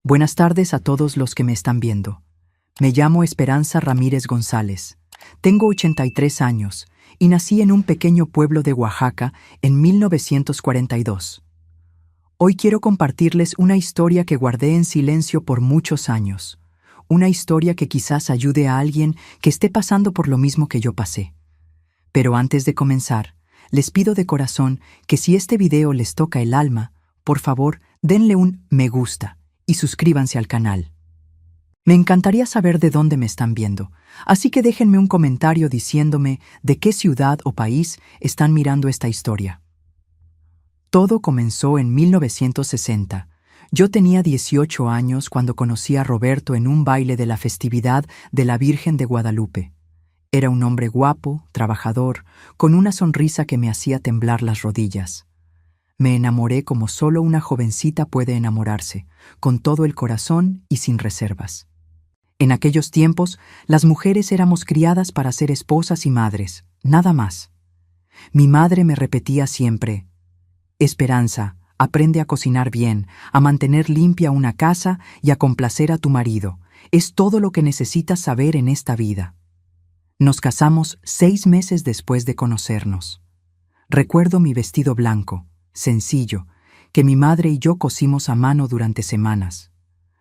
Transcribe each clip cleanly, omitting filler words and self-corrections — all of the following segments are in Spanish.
Buenas tardes a todos los que me están viendo. Me llamo Esperanza Ramírez González. Tengo 83 años y nací en un pequeño pueblo de Oaxaca en 1942. Hoy quiero compartirles una historia que guardé en silencio por muchos años. Una historia que quizás ayude a alguien que esté pasando por lo mismo que yo pasé. Pero antes de comenzar, les pido de corazón que si este video les toca el alma, por favor, denle un me gusta y suscríbanse al canal. Me encantaría saber de dónde me están viendo, así que déjenme un comentario diciéndome de qué ciudad o país están mirando esta historia. Todo comenzó en 1960. Yo tenía 18 años cuando conocí a Roberto en un baile de la festividad de la Virgen de Guadalupe. Era un hombre guapo, trabajador, con una sonrisa que me hacía temblar las rodillas. Me enamoré como solo una jovencita puede enamorarse, con todo el corazón y sin reservas. En aquellos tiempos, las mujeres éramos criadas para ser esposas y madres, nada más. Mi madre me repetía siempre: Esperanza, aprende a cocinar bien, a mantener limpia una casa y a complacer a tu marido. Es todo lo que necesitas saber en esta vida. Nos casamos 6 meses después de conocernos. Recuerdo mi vestido blanco, sencillo, que mi madre y yo cosimos a mano durante semanas.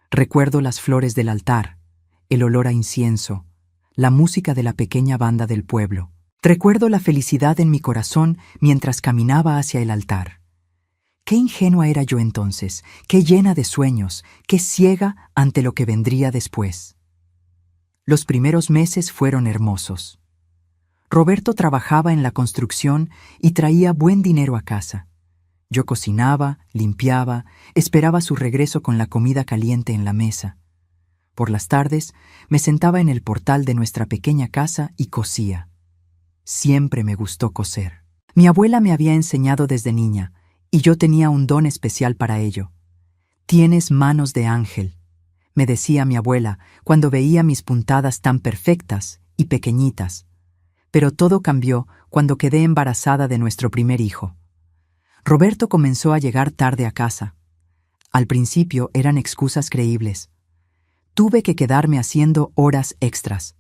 Recuerdo las flores del altar, el olor a incienso, la música de la pequeña banda del pueblo. Recuerdo la felicidad en mi corazón mientras caminaba hacia el altar. Qué ingenua era yo entonces, qué llena de sueños, qué ciega ante lo que vendría después. Los primeros meses fueron hermosos. Roberto trabajaba en la construcción y traía buen dinero a casa. Yo cocinaba, limpiaba, esperaba su regreso con la comida caliente en la mesa. Por las tardes, me sentaba en el portal de nuestra pequeña casa y cosía. Siempre me gustó coser. Mi abuela me había enseñado desde niña, y yo tenía un don especial para ello. «Tienes manos de ángel», me decía mi abuela cuando veía mis puntadas tan perfectas y pequeñitas. Pero todo cambió cuando quedé embarazada de nuestro primer hijo. Roberto comenzó a llegar tarde a casa. Al principio eran excusas creíbles. Tuve que quedarme haciendo horas extras.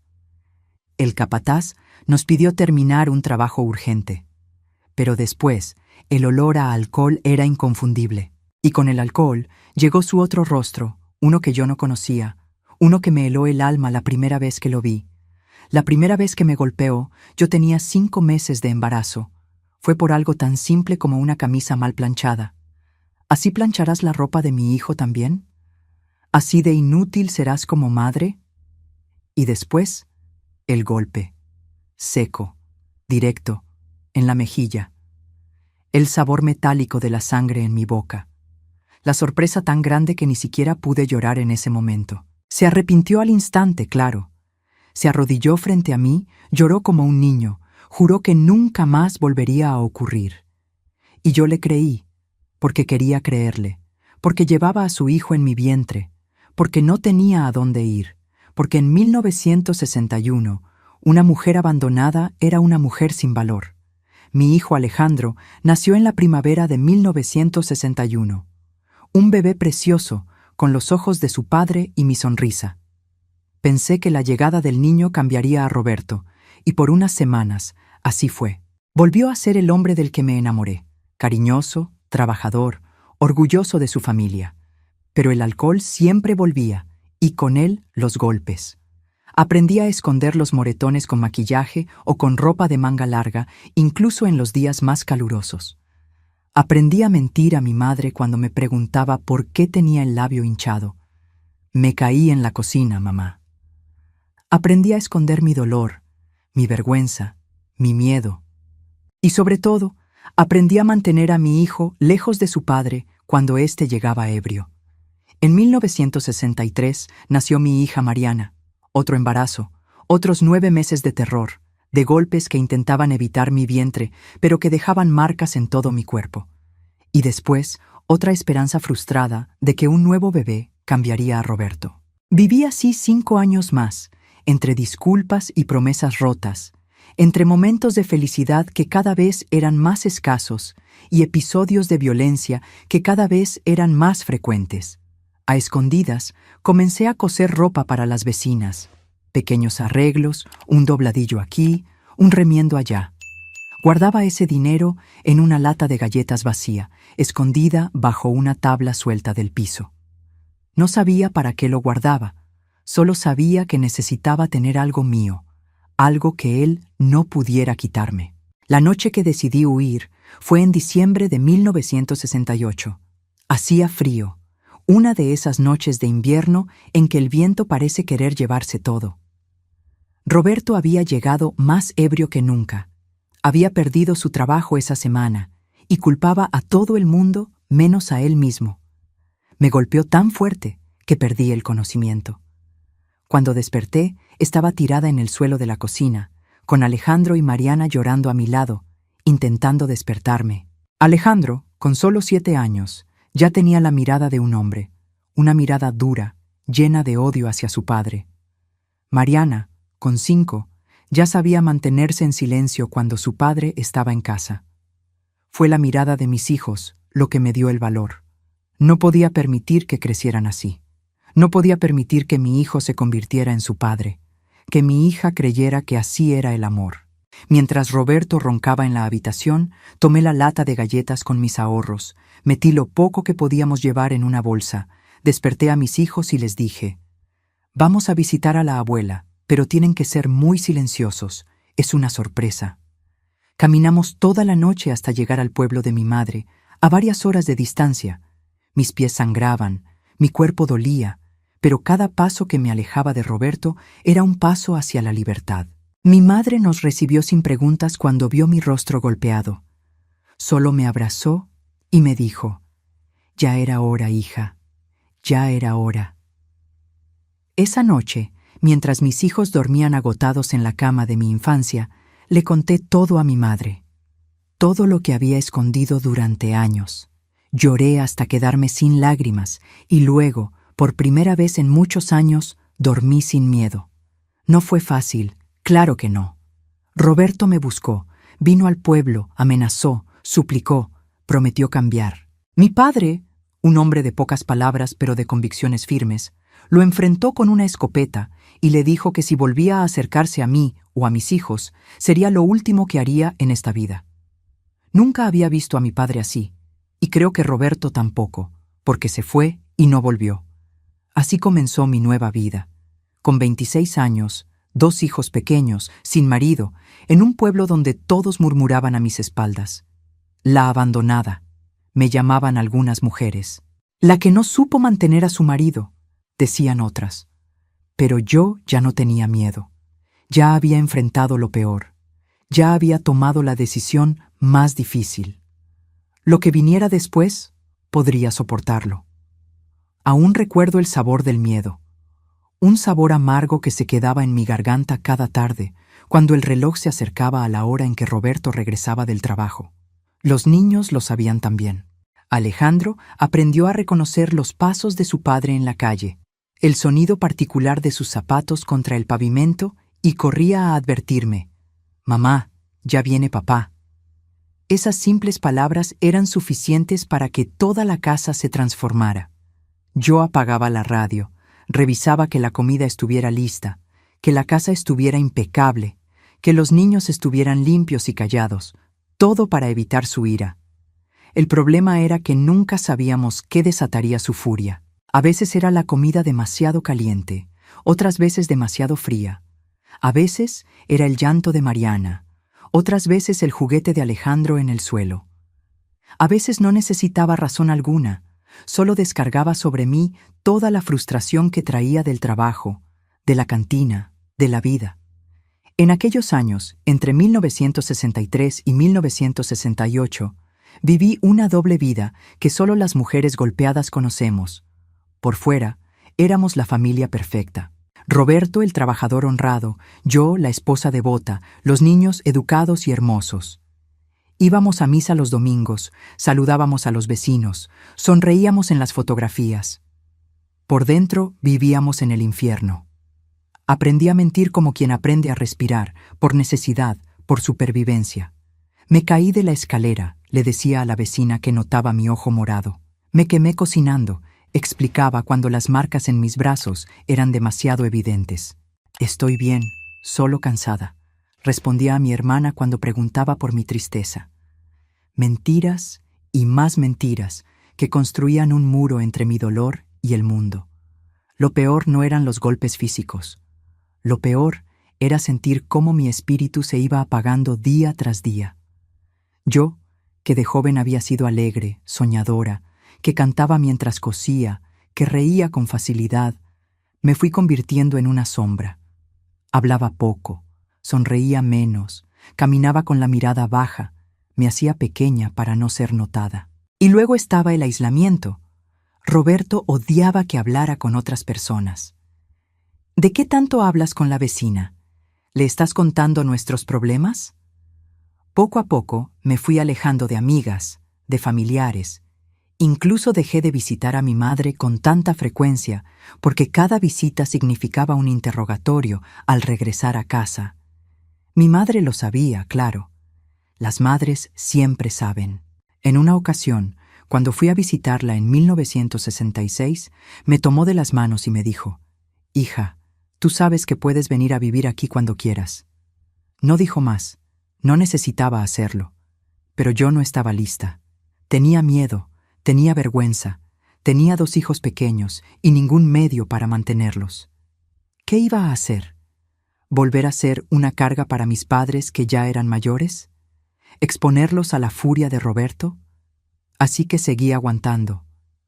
El capataz nos pidió terminar un trabajo urgente. Pero después, el olor a alcohol era inconfundible. Y con el alcohol llegó su otro rostro, uno que yo no conocía, uno que me heló el alma la primera vez que lo vi. La primera vez que me golpeó, yo tenía 5 meses de embarazo. Fue por algo tan simple como una camisa mal planchada. ¿Así plancharás la ropa de mi hijo también? ¿Así de inútil serás como madre? Y después, el golpe. Seco, directo, en la mejilla. El sabor metálico de la sangre en mi boca. La sorpresa tan grande que ni siquiera pude llorar en ese momento. Se arrepintió al instante, claro. Se arrodilló frente a mí, lloró como un niño. Juró que nunca más volvería a ocurrir. Y yo le creí, porque quería creerle, porque llevaba a su hijo en mi vientre, porque no tenía a dónde ir, porque en 1961 una mujer abandonada era una mujer sin valor. Mi hijo Alejandro nació en la primavera de 1961. Un bebé precioso, con los ojos de su padre y mi sonrisa. Pensé que la llegada del niño cambiaría a Roberto, y por unas semanas, así fue. Volvió a ser el hombre del que me enamoré, cariñoso, trabajador, orgulloso de su familia. Pero el alcohol siempre volvía, y con él los golpes. Aprendí a esconder los moretones con maquillaje o con ropa de manga larga, incluso en los días más calurosos. Aprendí a mentir a mi madre cuando me preguntaba por qué tenía el labio hinchado. Me caí en la cocina, mamá. Aprendí a esconder mi dolor, mi vergüenza, mi miedo. Y sobre todo, aprendí a mantener a mi hijo lejos de su padre cuando éste llegaba ebrio. En 1963 nació mi hija Mariana. Otro embarazo, otros 9 meses de terror, de golpes que intentaban evitar mi vientre, pero que dejaban marcas en todo mi cuerpo. Y después, otra esperanza frustrada de que un nuevo bebé cambiaría a Roberto. Viví así 5 años más, entre disculpas y promesas rotas, entre momentos de felicidad que cada vez eran más escasos y episodios de violencia que cada vez eran más frecuentes. A escondidas, comencé a coser ropa para las vecinas. Pequeños arreglos, un dobladillo aquí, un remiendo allá. Guardaba ese dinero en una lata de galletas vacía, escondida bajo una tabla suelta del piso. No sabía para qué lo guardaba, solo sabía que necesitaba tener algo mío, algo que él no pudiera quitarme. La noche que decidí huir fue en diciembre de 1968. Hacía frío, una de esas noches de invierno en que el viento parece querer llevarse todo. Roberto había llegado más ebrio que nunca. Había perdido su trabajo esa semana y culpaba a todo el mundo menos a él mismo. Me golpeó tan fuerte que perdí el conocimiento. Cuando desperté, estaba tirada en el suelo de la cocina, con Alejandro y Mariana llorando a mi lado, intentando despertarme. Alejandro, con solo 7 años, ya tenía la mirada de un hombre, una mirada dura, llena de odio hacia su padre. Mariana, con 5, ya sabía mantenerse en silencio cuando su padre estaba en casa. Fue la mirada de mis hijos lo que me dio el valor. No podía permitir que crecieran así. No podía permitir que mi hijo se convirtiera en su padre, que mi hija creyera que así era el amor. Mientras Roberto roncaba en la habitación, tomé la lata de galletas con mis ahorros, metí lo poco que podíamos llevar en una bolsa, desperté a mis hijos y les dije: «Vamos a visitar a la abuela, pero tienen que ser muy silenciosos, es una sorpresa». Caminamos toda la noche hasta llegar al pueblo de mi madre, a varias horas de distancia. Mis pies sangraban, mi cuerpo dolía, pero cada paso que me alejaba de Roberto era un paso hacia la libertad. Mi madre nos recibió sin preguntas cuando vio mi rostro golpeado. Solo me abrazó y me dijo: «Ya era hora, hija, ya era hora». Esa noche, mientras mis hijos dormían agotados en la cama de mi infancia, le conté todo a mi madre, todo lo que había escondido durante años. Lloré hasta quedarme sin lágrimas y luego, por primera vez en muchos años, dormí sin miedo. No fue fácil, claro que no. Roberto me buscó, vino al pueblo, amenazó, suplicó, prometió cambiar. Mi padre, un hombre de pocas palabras pero de convicciones firmes, lo enfrentó con una escopeta y le dijo que si volvía a acercarse a mí o a mis hijos, sería lo último que haría en esta vida. Nunca había visto a mi padre así, y creo que Roberto tampoco, porque se fue y no volvió. Así comenzó mi nueva vida. Con 26 años, 2 hijos pequeños, sin marido, en un pueblo donde todos murmuraban a mis espaldas. La abandonada, me llamaban algunas mujeres. La que no supo mantener a su marido, decían otras. Pero yo ya no tenía miedo. Ya había enfrentado lo peor. Ya había tomado la decisión más difícil. Lo que viniera después, podría soportarlo. Aún recuerdo el sabor del miedo. Un sabor amargo que se quedaba en mi garganta cada tarde, cuando el reloj se acercaba a la hora en que Roberto regresaba del trabajo. Los niños lo sabían también. Alejandro aprendió a reconocer los pasos de su padre en la calle, el sonido particular de sus zapatos contra el pavimento, y corría a advertirme: «Mamá, ya viene papá». Esas simples palabras eran suficientes para que toda la casa se transformara. Yo apagaba la radio, revisaba que la comida estuviera lista, que la casa estuviera impecable, que los niños estuvieran limpios y callados, todo para evitar su ira. El problema era que nunca sabíamos qué desataría su furia. A veces era la comida demasiado caliente, otras veces demasiado fría. A veces era el llanto de Mariana, otras veces el juguete de Alejandro en el suelo. A veces no necesitaba razón alguna, solo descargaba sobre mí toda la frustración que traía del trabajo, de la cantina, de la vida. En aquellos años, entre 1963 y 1968, viví una doble vida que solo las mujeres golpeadas conocemos. Por fuera, éramos la familia perfecta. Roberto, el trabajador honrado, yo, la esposa devota, los niños educados y hermosos. Íbamos a misa los domingos, saludábamos a los vecinos, sonreíamos en las fotografías. Por dentro vivíamos en el infierno. Aprendí a mentir como quien aprende a respirar, por necesidad, por supervivencia. Me caí de la escalera, le decía a la vecina que notaba mi ojo morado. Me quemé cocinando, explicaba cuando las marcas en mis brazos eran demasiado evidentes. Estoy bien, solo cansada, respondía a mi hermana cuando preguntaba por mi tristeza. Mentiras y más mentiras que construían un muro entre mi dolor y el mundo. Lo peor no eran los golpes físicos. Lo peor era sentir cómo mi espíritu se iba apagando día tras día. Yo, que de joven había sido alegre, soñadora, que cantaba mientras cosía, que reía con facilidad, me fui convirtiendo en una sombra. Hablaba poco, sonreía menos, caminaba con la mirada baja, me hacía pequeña para no ser notada. Y luego estaba el aislamiento. Roberto odiaba que hablara con otras personas. ¿De qué tanto hablas con la vecina? ¿Le estás contando nuestros problemas? Poco a poco me fui alejando de amigas, de familiares. Incluso dejé de visitar a mi madre con tanta frecuencia porque cada visita significaba un interrogatorio al regresar a casa. Mi madre lo sabía, claro. Las madres siempre saben. En una ocasión, cuando fui a visitarla en 1966, me tomó de las manos y me dijo: «Hija, tú sabes que puedes venir a vivir aquí cuando quieras». No dijo más, no necesitaba hacerlo. Pero yo no estaba lista. Tenía miedo, tenía vergüenza, tenía 2 hijos pequeños y ningún medio para mantenerlos. ¿Qué iba a hacer? ¿Volver a ser una carga para mis padres que ya eran mayores? ¿Exponerlos a la furia de Roberto? Así que seguí aguantando.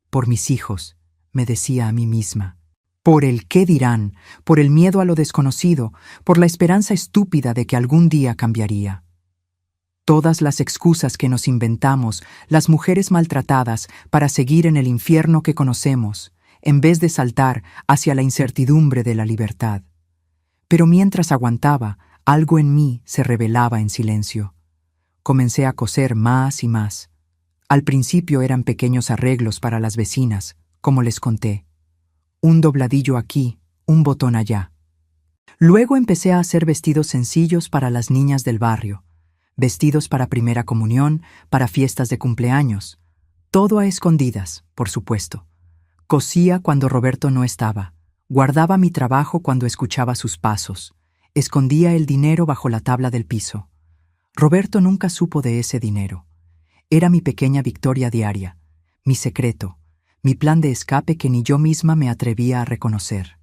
Por mis hijos, me decía a mí misma. Por el qué dirán, por el miedo a lo desconocido, por la esperanza estúpida de que algún día cambiaría. Todas las excusas que nos inventamos, las mujeres maltratadas, para seguir en el infierno que conocemos, en vez de saltar hacia la incertidumbre de la libertad. Pero mientras aguantaba, algo en mí se rebelaba en silencio. Comencé a coser más y más. Al principio eran pequeños arreglos para las vecinas, como les conté. Un dobladillo aquí, un botón allá. Luego empecé a hacer vestidos sencillos para las niñas del barrio, vestidos para primera comunión, para fiestas de cumpleaños. Todo a escondidas, por supuesto. Cosía cuando Roberto no estaba. Guardaba mi trabajo cuando escuchaba sus pasos. Escondía el dinero bajo la tabla del piso. Roberto nunca supo de ese dinero. Era mi pequeña victoria diaria, mi secreto, mi plan de escape que ni yo misma me atrevía a reconocer.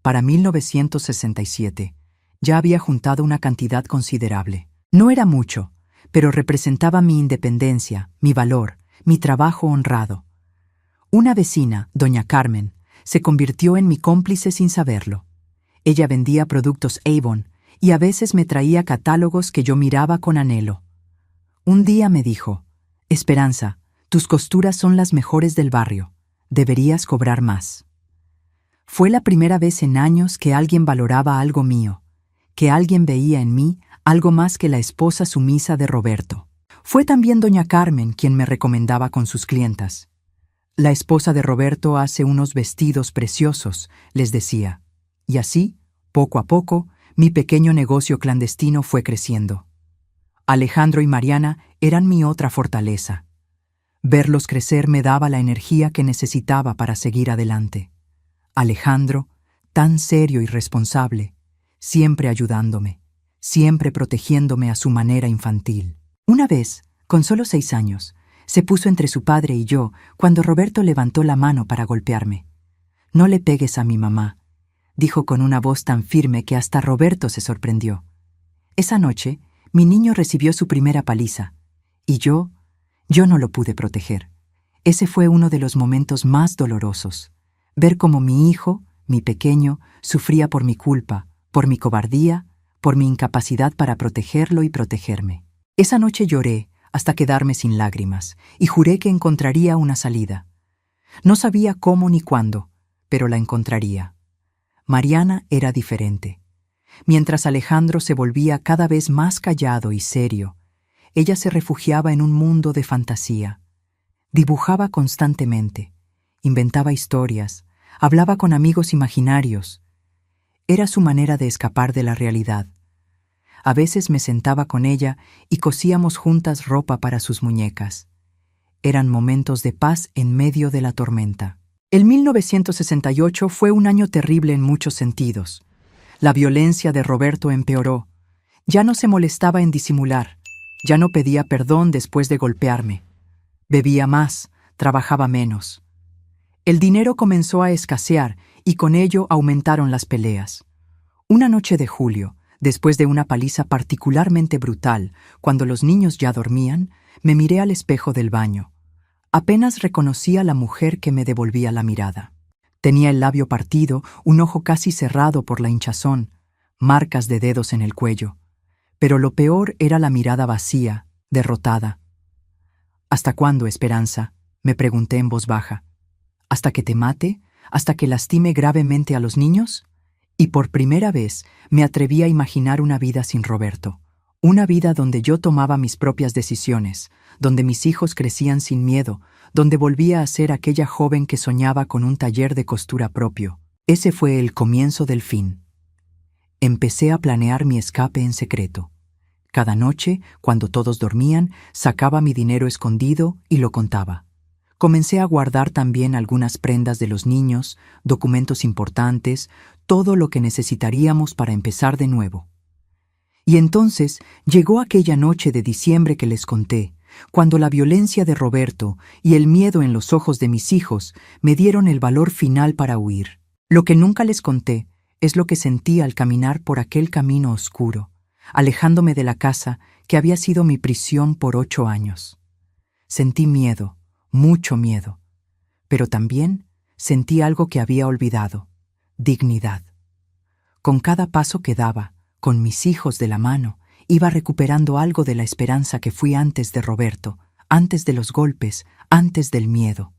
Para 1967, ya había juntado una cantidad considerable. No era mucho, pero representaba mi independencia, mi valor, mi trabajo honrado. Una vecina, doña Carmen, se convirtió en mi cómplice sin saberlo. Ella vendía productos Avon y a veces me traía catálogos que yo miraba con anhelo. Un día me dijo: «Esperanza, tus costuras son las mejores del barrio. Deberías cobrar más». Fue la primera vez en años que alguien valoraba algo mío, que alguien veía en mí algo más que la esposa sumisa de Roberto. Fue también doña Carmen quien me recomendaba con sus clientas. «La esposa de Roberto hace unos vestidos preciosos», les decía. Y así, poco a poco, mi pequeño negocio clandestino fue creciendo. Alejandro y Mariana eran mi otra fortaleza. Verlos crecer me daba la energía que necesitaba para seguir adelante. Alejandro, tan serio y responsable, siempre ayudándome, siempre protegiéndome a su manera infantil. Una vez, con solo 6 años, se puso entre su padre y yo cuando Roberto levantó la mano para golpearme. «No le pegues a mi mamá», dijo con una voz tan firme que hasta Roberto se sorprendió. Esa noche, mi niño recibió su primera paliza, y yo no lo pude proteger. Ese fue uno de los momentos más dolorosos. Ver cómo mi hijo, mi pequeño, sufría por mi culpa, por mi cobardía, por mi incapacidad para protegerlo y protegerme. Esa noche lloré hasta quedarme sin lágrimas, y juré que encontraría una salida. No sabía cómo ni cuándo, pero la encontraría. Mariana era diferente. Mientras Alejandro se volvía cada vez más callado y serio, ella se refugiaba en un mundo de fantasía. Dibujaba constantemente, inventaba historias, hablaba con amigos imaginarios. Era su manera de escapar de la realidad. A veces me sentaba con ella y cosíamos juntas ropa para sus muñecas. Eran momentos de paz en medio de la tormenta. El 1968 fue un año terrible en muchos sentidos. La violencia de Roberto empeoró. Ya no se molestaba en disimular. Ya no pedía perdón después de golpearme. Bebía más, trabajaba menos. El dinero comenzó a escasear y con ello aumentaron las peleas. Una noche de julio, después de una paliza particularmente brutal, cuando los niños ya dormían, me miré al espejo del baño. Apenas reconocí a la mujer que me devolvía la mirada. Tenía el labio partido, un ojo casi cerrado por la hinchazón, marcas de dedos en el cuello. Pero lo peor era la mirada vacía, derrotada. ¿Hasta cuándo, Esperanza?, me pregunté en voz baja. ¿Hasta que te mate? ¿Hasta que lastime gravemente a los niños? Y por primera vez me atreví a imaginar una vida sin Roberto. Una vida donde yo tomaba mis propias decisiones, donde mis hijos crecían sin miedo, donde volvía a ser aquella joven que soñaba con un taller de costura propio. Ese fue el comienzo del fin. Empecé a planear mi escape en secreto. Cada noche, cuando todos dormían, sacaba mi dinero escondido y lo contaba. Comencé a guardar también algunas prendas de los niños, documentos importantes, todo lo que necesitaríamos para empezar de nuevo. Y entonces llegó aquella noche de diciembre que les conté, cuando la violencia de Roberto y el miedo en los ojos de mis hijos me dieron el valor final para huir. Lo que nunca les conté es lo que sentí al caminar por aquel camino oscuro, alejándome de la casa que había sido mi prisión por 8 años. Sentí miedo, mucho miedo, pero también sentí algo que había olvidado: dignidad. Con cada paso que daba, con mis hijos de la mano, iba recuperando algo de la esperanza que fui antes de Roberto, antes de los golpes, antes del miedo.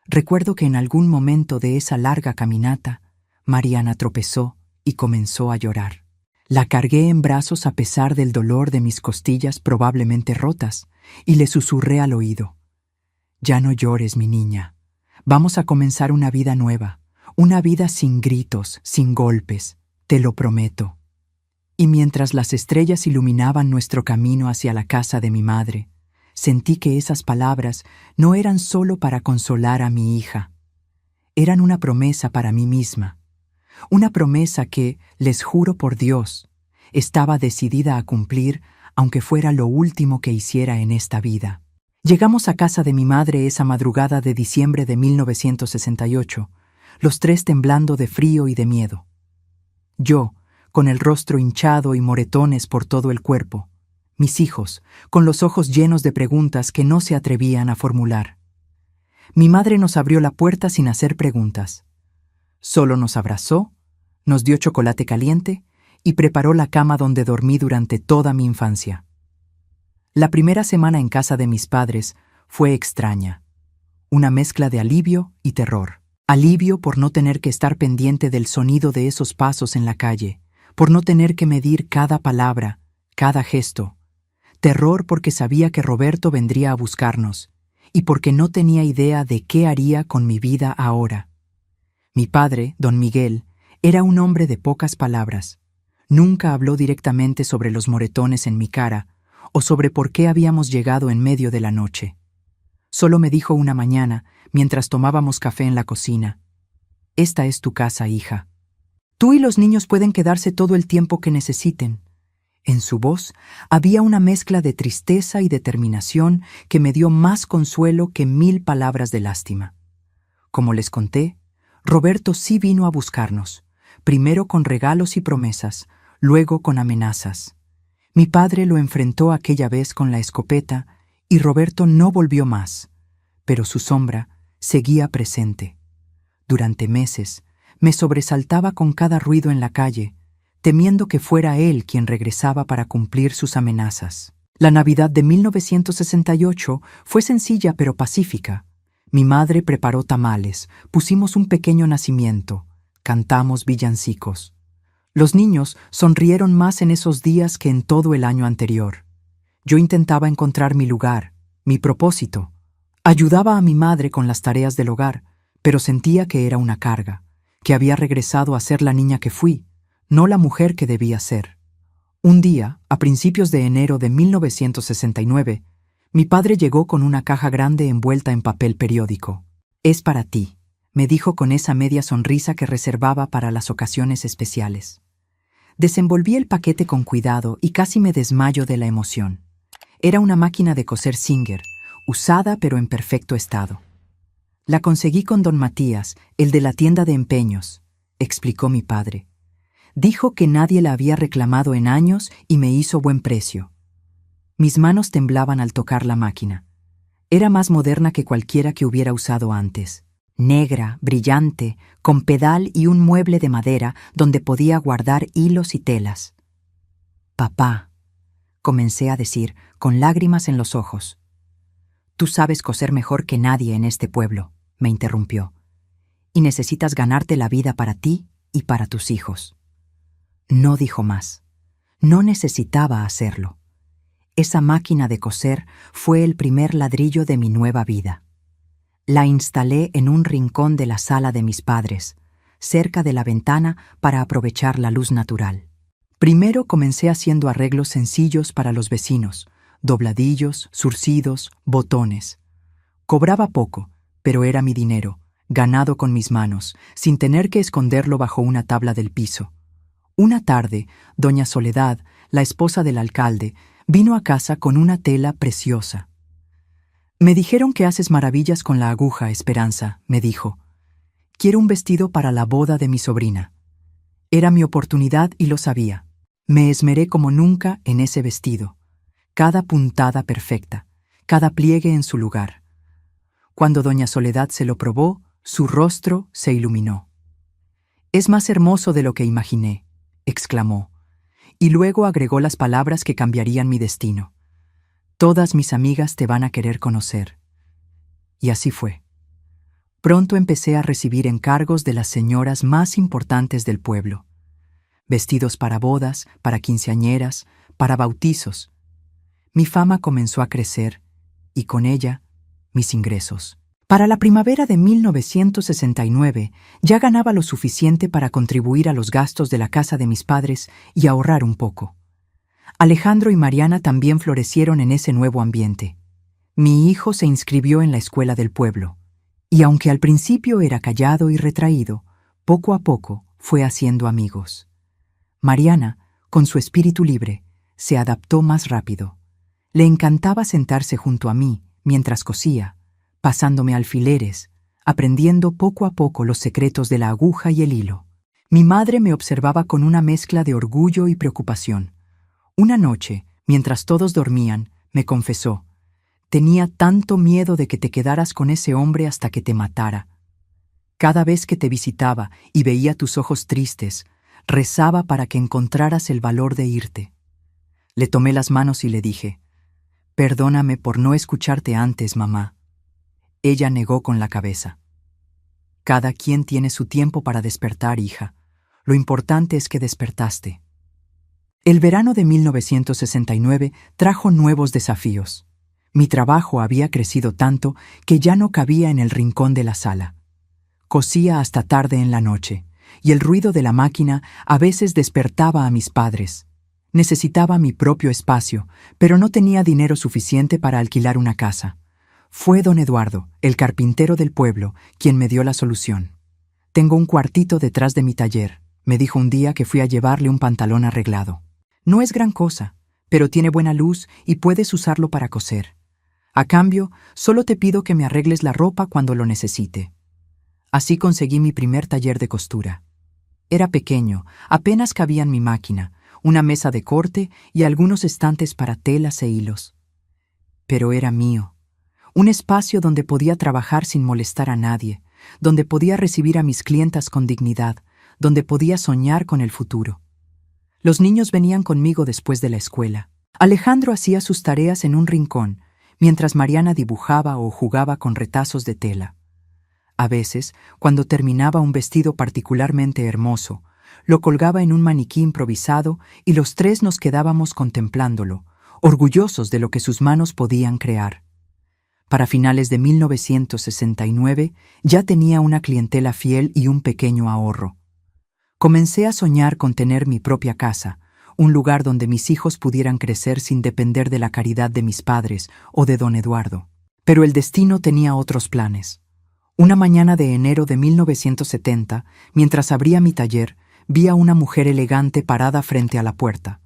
Recuerdo que en algún momento de esa larga caminata, Mariana tropezó y comenzó a llorar. La cargué en brazos a pesar del dolor de mis costillas probablemente rotas, y le susurré al oído: «Ya no llores, mi niña. Vamos a comenzar una vida nueva, una vida sin gritos, sin golpes, te lo prometo». Y mientras las estrellas iluminaban nuestro camino hacia la casa de mi madre, sentí que esas palabras no eran solo para consolar a mi hija. Eran una promesa para mí misma. Una promesa que, les juro por Dios, estaba decidida a cumplir, aunque fuera lo último que hiciera en esta vida. Llegamos a casa de mi madre esa madrugada de diciembre de 1968, los tres temblando de frío y de miedo. Yo, con el rostro hinchado y moretones por todo el cuerpo. Mis hijos, con los ojos llenos de preguntas que no se atrevían a formular. Mi madre nos abrió la puerta sin hacer preguntas. Solo nos abrazó, nos dio chocolate caliente y preparó la cama donde dormí durante toda mi infancia. La primera semana en casa de mis padres fue extraña. Una mezcla de alivio y terror. Alivio por no tener que estar pendiente del sonido de esos pasos en la calle, por no tener que medir cada palabra, cada gesto. Terror porque sabía que Roberto vendría a buscarnos, y porque no tenía idea de qué haría con mi vida ahora. Mi padre, don Miguel, era un hombre de pocas palabras. Nunca habló directamente sobre los moretones en mi cara o sobre por qué habíamos llegado en medio de la noche. Solo me dijo una mañana, mientras tomábamos café en la cocina: «Esta es tu casa, hija. Tú y los niños pueden quedarse todo el tiempo que necesiten». En su voz había una mezcla de tristeza y determinación que me dio más consuelo que 1000 palabras de lástima. Como les conté, Roberto sí vino a buscarnos, primero con regalos y promesas, luego con amenazas. Mi padre lo enfrentó aquella vez con la escopeta y Roberto no volvió más, pero su sombra seguía presente. Durante meses me sobresaltaba con cada ruido en la calle, temiendo que fuera él quien regresaba para cumplir sus amenazas. La Navidad de 1968 fue sencilla pero pacífica. Mi madre preparó tamales, pusimos un pequeño nacimiento, cantamos villancicos. Los niños sonrieron más en esos días que en todo el año anterior. Yo intentaba encontrar mi lugar, mi propósito. Ayudaba a mi madre con las tareas del hogar, pero sentía que era una carga, que había regresado a ser la niña que fui, no la mujer que debía ser. Un día, a principios de enero de 1969, mi padre llegó con una caja grande envuelta en papel periódico. «Es para ti», me dijo con esa media sonrisa que reservaba para las ocasiones especiales. Desenvolví el paquete con cuidado y casi me desmayo de la emoción. Era una máquina de coser Singer, usada pero en perfecto estado. La conseguí con don Matías, el de la tienda de empeños, explicó mi padre. Dijo que nadie la había reclamado en años y me hizo buen precio. Mis manos temblaban al tocar la máquina. Era más moderna que cualquiera que hubiera usado antes. Negra, brillante, con pedal y un mueble de madera donde podía guardar hilos y telas. «Papá», comencé a decir, con lágrimas en los ojos. «Tú sabes coser mejor que nadie en este pueblo», me interrumpió, «y necesitas ganarte la vida para ti y para tus hijos». No dijo más. No necesitaba hacerlo. Esa máquina de coser fue el primer ladrillo de mi nueva vida. La instalé en un rincón de la sala de mis padres, cerca de la ventana para aprovechar la luz natural. Primero comencé haciendo arreglos sencillos para los vecinos, dobladillos, zurcidos, botones. Cobraba poco, pero era mi dinero, ganado con mis manos, sin tener que esconderlo bajo una tabla del piso. Una tarde, doña Soledad, la esposa del alcalde, vino a casa con una tela preciosa. «Me dijeron que haces maravillas con la aguja, Esperanza», me dijo. «Quiero un vestido para la boda de mi sobrina». Era mi oportunidad y lo sabía. Me esmeré como nunca en ese vestido. Cada puntada perfecta, cada pliegue en su lugar. Cuando doña Soledad se lo probó, su rostro se iluminó. «Es más hermoso de lo que imaginé», exclamó, y luego agregó las palabras que cambiarían mi destino. «Todas mis amigas te van a querer conocer». Y así fue. Pronto empecé a recibir encargos de las señoras más importantes del pueblo. Vestidos para bodas, para quinceañeras, para bautizos. Mi fama comenzó a crecer, y con ella, mis ingresos. Para la primavera de 1969 ya ganaba lo suficiente para contribuir a los gastos de la casa de mis padres y ahorrar un poco. Alejandro y Mariana también florecieron en ese nuevo ambiente. Mi hijo se inscribió en la escuela del pueblo, y aunque al principio era callado y retraído, poco a poco fue haciendo amigos. Mariana, con su espíritu libre, se adaptó más rápido. Le encantaba sentarse junto a mí mientras cosía, pasándome alfileres, aprendiendo poco a poco los secretos de la aguja y el hilo. Mi madre me observaba con una mezcla de orgullo y preocupación. Una noche, mientras todos dormían, me confesó: «Tenía tanto miedo de que te quedaras con ese hombre hasta que te matara. Cada vez que te visitaba y veía tus ojos tristes, rezaba para que encontraras el valor de irte». Le tomé las manos y le dije: «Perdóname por no escucharte antes, mamá». Ella negó con la cabeza. «Cada quien tiene su tiempo para despertar, hija. Lo importante es que despertaste». El verano de 1969 trajo nuevos desafíos. Mi trabajo había crecido tanto que ya no cabía en el rincón de la sala. Cosía hasta tarde en la noche, y el ruido de la máquina a veces despertaba a mis padres. Necesitaba mi propio espacio, pero no tenía dinero suficiente para alquilar una casa. Fue don Eduardo, el carpintero del pueblo, quien me dio la solución. «Tengo un cuartito detrás de mi taller», me dijo un día que fui a llevarle un pantalón arreglado. «No es gran cosa, pero tiene buena luz y puedes usarlo para coser. A cambio, solo te pido que me arregles la ropa cuando lo necesite». Así conseguí mi primer taller de costura. Era pequeño, apenas cabían mi máquina, una mesa de corte y algunos estantes para telas e hilos. Pero era mío. Un espacio donde podía trabajar sin molestar a nadie, donde podía recibir a mis clientas con dignidad, donde podía soñar con el futuro. Los niños venían conmigo después de la escuela. Alejandro hacía sus tareas en un rincón, mientras Mariana dibujaba o jugaba con retazos de tela. A veces, cuando terminaba un vestido particularmente hermoso, lo colgaba en un maniquí improvisado y los tres nos quedábamos contemplándolo, orgullosos de lo que sus manos podían crear. Para finales de 1969 ya tenía una clientela fiel y un pequeño ahorro. Comencé a soñar con tener mi propia casa, un lugar donde mis hijos pudieran crecer sin depender de la caridad de mis padres o de don Eduardo. Pero el destino tenía otros planes. Una mañana de enero de 1970, mientras abría mi taller, vi a una mujer elegante parada frente a la puerta.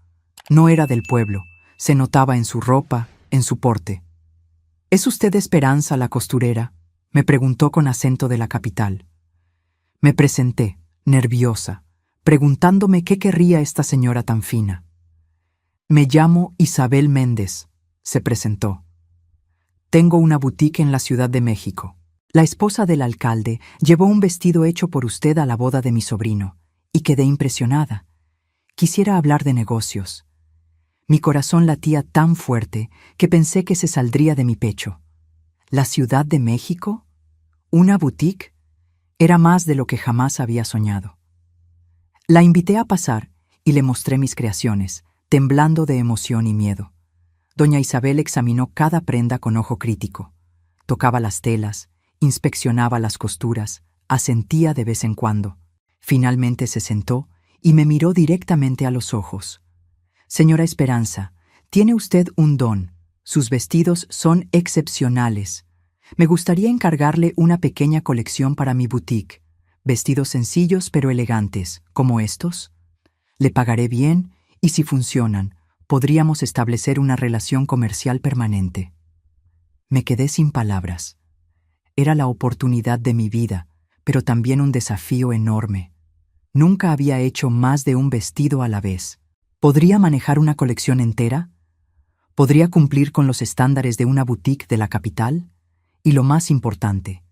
No era del pueblo, se notaba en su ropa, en su porte. ¿Es usted Esperanza, la costurera?, me preguntó con acento de la capital. Me presenté, nerviosa, preguntándome qué querría esta señora tan fina. Me llamo Isabel Méndez, se presentó. Tengo una boutique en la Ciudad de México. La esposa del alcalde llevó un vestido hecho por usted a la boda de mi sobrino, y quedé impresionada. Quisiera hablar de negocios. Mi corazón latía tan fuerte que pensé que se saldría de mi pecho. ¿La Ciudad de México? ¿Una boutique? Era más de lo que jamás había soñado. La invité a pasar y le mostré mis creaciones, temblando de emoción y miedo. Doña Isabel examinó cada prenda con ojo crítico. Tocaba las telas, inspeccionaba las costuras, asentía de vez en cuando. Finalmente se sentó y me miró directamente a los ojos. Señora Esperanza, tiene usted un don. Sus vestidos son excepcionales. Me gustaría encargarle una pequeña colección para mi boutique. Vestidos sencillos pero elegantes, como estos. Le pagaré bien y si funcionan, podríamos establecer una relación comercial permanente. Me quedé sin palabras. Era la oportunidad de mi vida, pero también un desafío enorme. Nunca había hecho más de un vestido a la vez. ¿Podría manejar una colección entera? ¿Podría cumplir con los estándares de una boutique de la capital? Y lo más importante,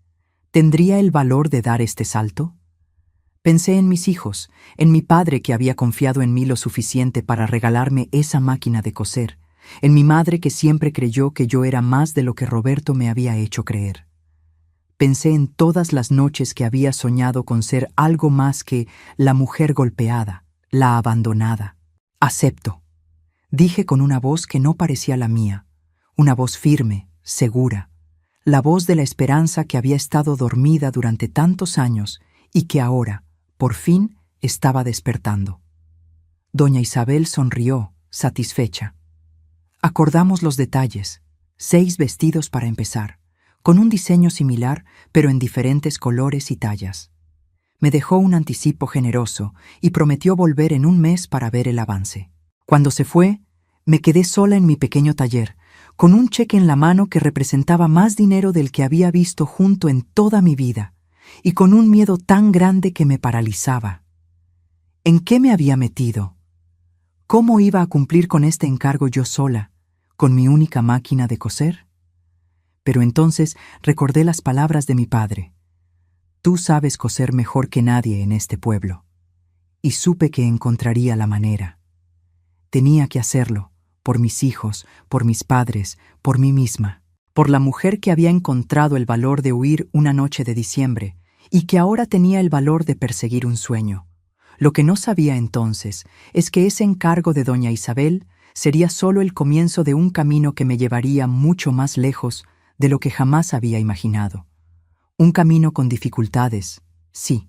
¿tendría el valor de dar este salto? Pensé en mis hijos, en mi padre que había confiado en mí lo suficiente para regalarme esa máquina de coser, en mi madre que siempre creyó que yo era más de lo que Roberto me había hecho creer. Pensé en todas las noches que había soñado con ser algo más que la mujer golpeada, la abandonada. Acepto, dije con una voz que no parecía la mía, una voz firme, segura, la voz de la esperanza que había estado dormida durante tantos años y que ahora, por fin, estaba despertando. Doña Isabel sonrió, satisfecha. Acordamos los detalles, 6 vestidos para empezar, con un diseño similar, pero en diferentes colores y tallas. Me dejó un anticipo generoso y prometió volver en un mes para ver el avance. Cuando se fue, me quedé sola en mi pequeño taller, con un cheque en la mano que representaba más dinero del que había visto junto en toda mi vida, y con un miedo tan grande que me paralizaba. ¿En qué me había metido? ¿Cómo iba a cumplir con este encargo yo sola, con mi única máquina de coser? Pero entonces recordé las palabras de mi padre. Tú sabes coser mejor que nadie en este pueblo. Y supe que encontraría la manera. Tenía que hacerlo, por mis hijos, por mis padres, por mí misma, por la mujer que había encontrado el valor de huir una noche de diciembre y que ahora tenía el valor de perseguir un sueño. Lo que no sabía entonces es que ese encargo de doña Isabel sería solo el comienzo de un camino que me llevaría mucho más lejos de lo que jamás había imaginado. Un camino con dificultades, sí,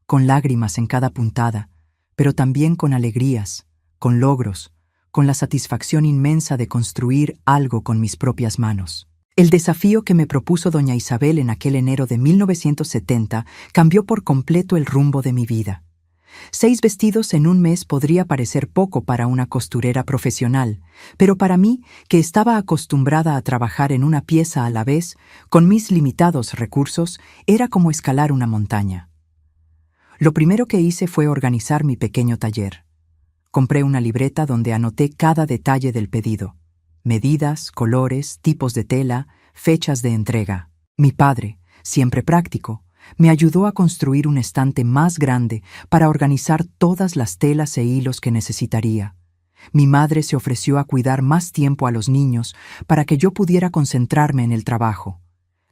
con lágrimas en cada puntada, pero también con alegrías, con logros, con la satisfacción inmensa de construir algo con mis propias manos. El desafío que me propuso doña Isabel en aquel enero de 1970 cambió por completo el rumbo de mi vida. 6 vestidos en un mes podría parecer poco para una costurera profesional, pero para mí, que estaba acostumbrada a trabajar en una pieza a la vez, con mis limitados recursos, era como escalar una montaña. Lo primero que hice fue organizar mi pequeño taller. Compré una libreta donde anoté cada detalle del pedido: medidas, colores, tipos de tela, fechas de entrega. Mi padre, siempre práctico, me ayudó a construir un estante más grande para organizar todas las telas e hilos que necesitaría. Mi madre se ofreció a cuidar más tiempo a los niños para que yo pudiera concentrarme en el trabajo.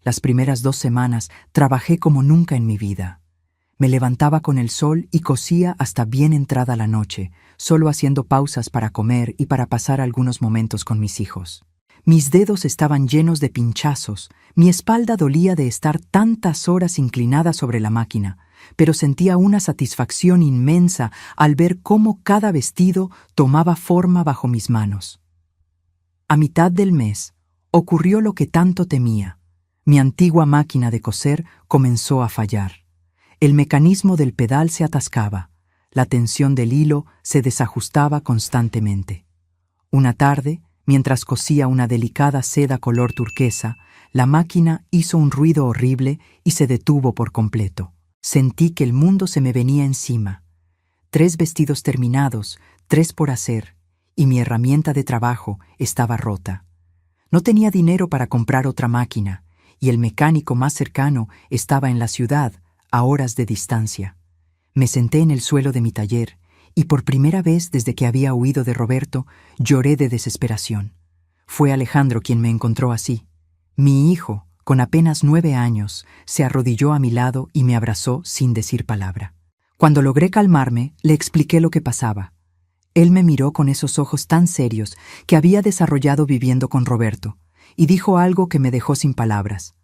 Las primeras 2 semanas trabajé como nunca en mi vida. Me levantaba con el sol y cosía hasta bien entrada la noche, solo haciendo pausas para comer y para pasar algunos momentos con mis hijos. Mis dedos estaban llenos de pinchazos, mi espalda dolía de estar tantas horas inclinada sobre la máquina, pero sentía una satisfacción inmensa al ver cómo cada vestido tomaba forma bajo mis manos. A mitad del mes, ocurrió lo que tanto temía. Mi antigua máquina de coser comenzó a fallar. El mecanismo del pedal se atascaba. La tensión del hilo se desajustaba constantemente. Una tarde, mientras cosía una delicada seda color turquesa, la máquina hizo un ruido horrible y se detuvo por completo. Sentí que el mundo se me venía encima. 3 vestidos terminados, 3 por hacer, y mi herramienta de trabajo estaba rota. No tenía dinero para comprar otra máquina, y el mecánico más cercano estaba en la ciudad, a horas de distancia. Me senté en el suelo de mi taller, y por primera vez desde que había huido de Roberto, lloré de desesperación. Fue Alejandro quien me encontró así. Mi hijo, con apenas 9 años, se arrodilló a mi lado y me abrazó sin decir palabra. Cuando logré calmarme, le expliqué lo que pasaba. Él me miró con esos ojos tan serios que había desarrollado viviendo con Roberto, y dijo algo que me dejó sin palabras.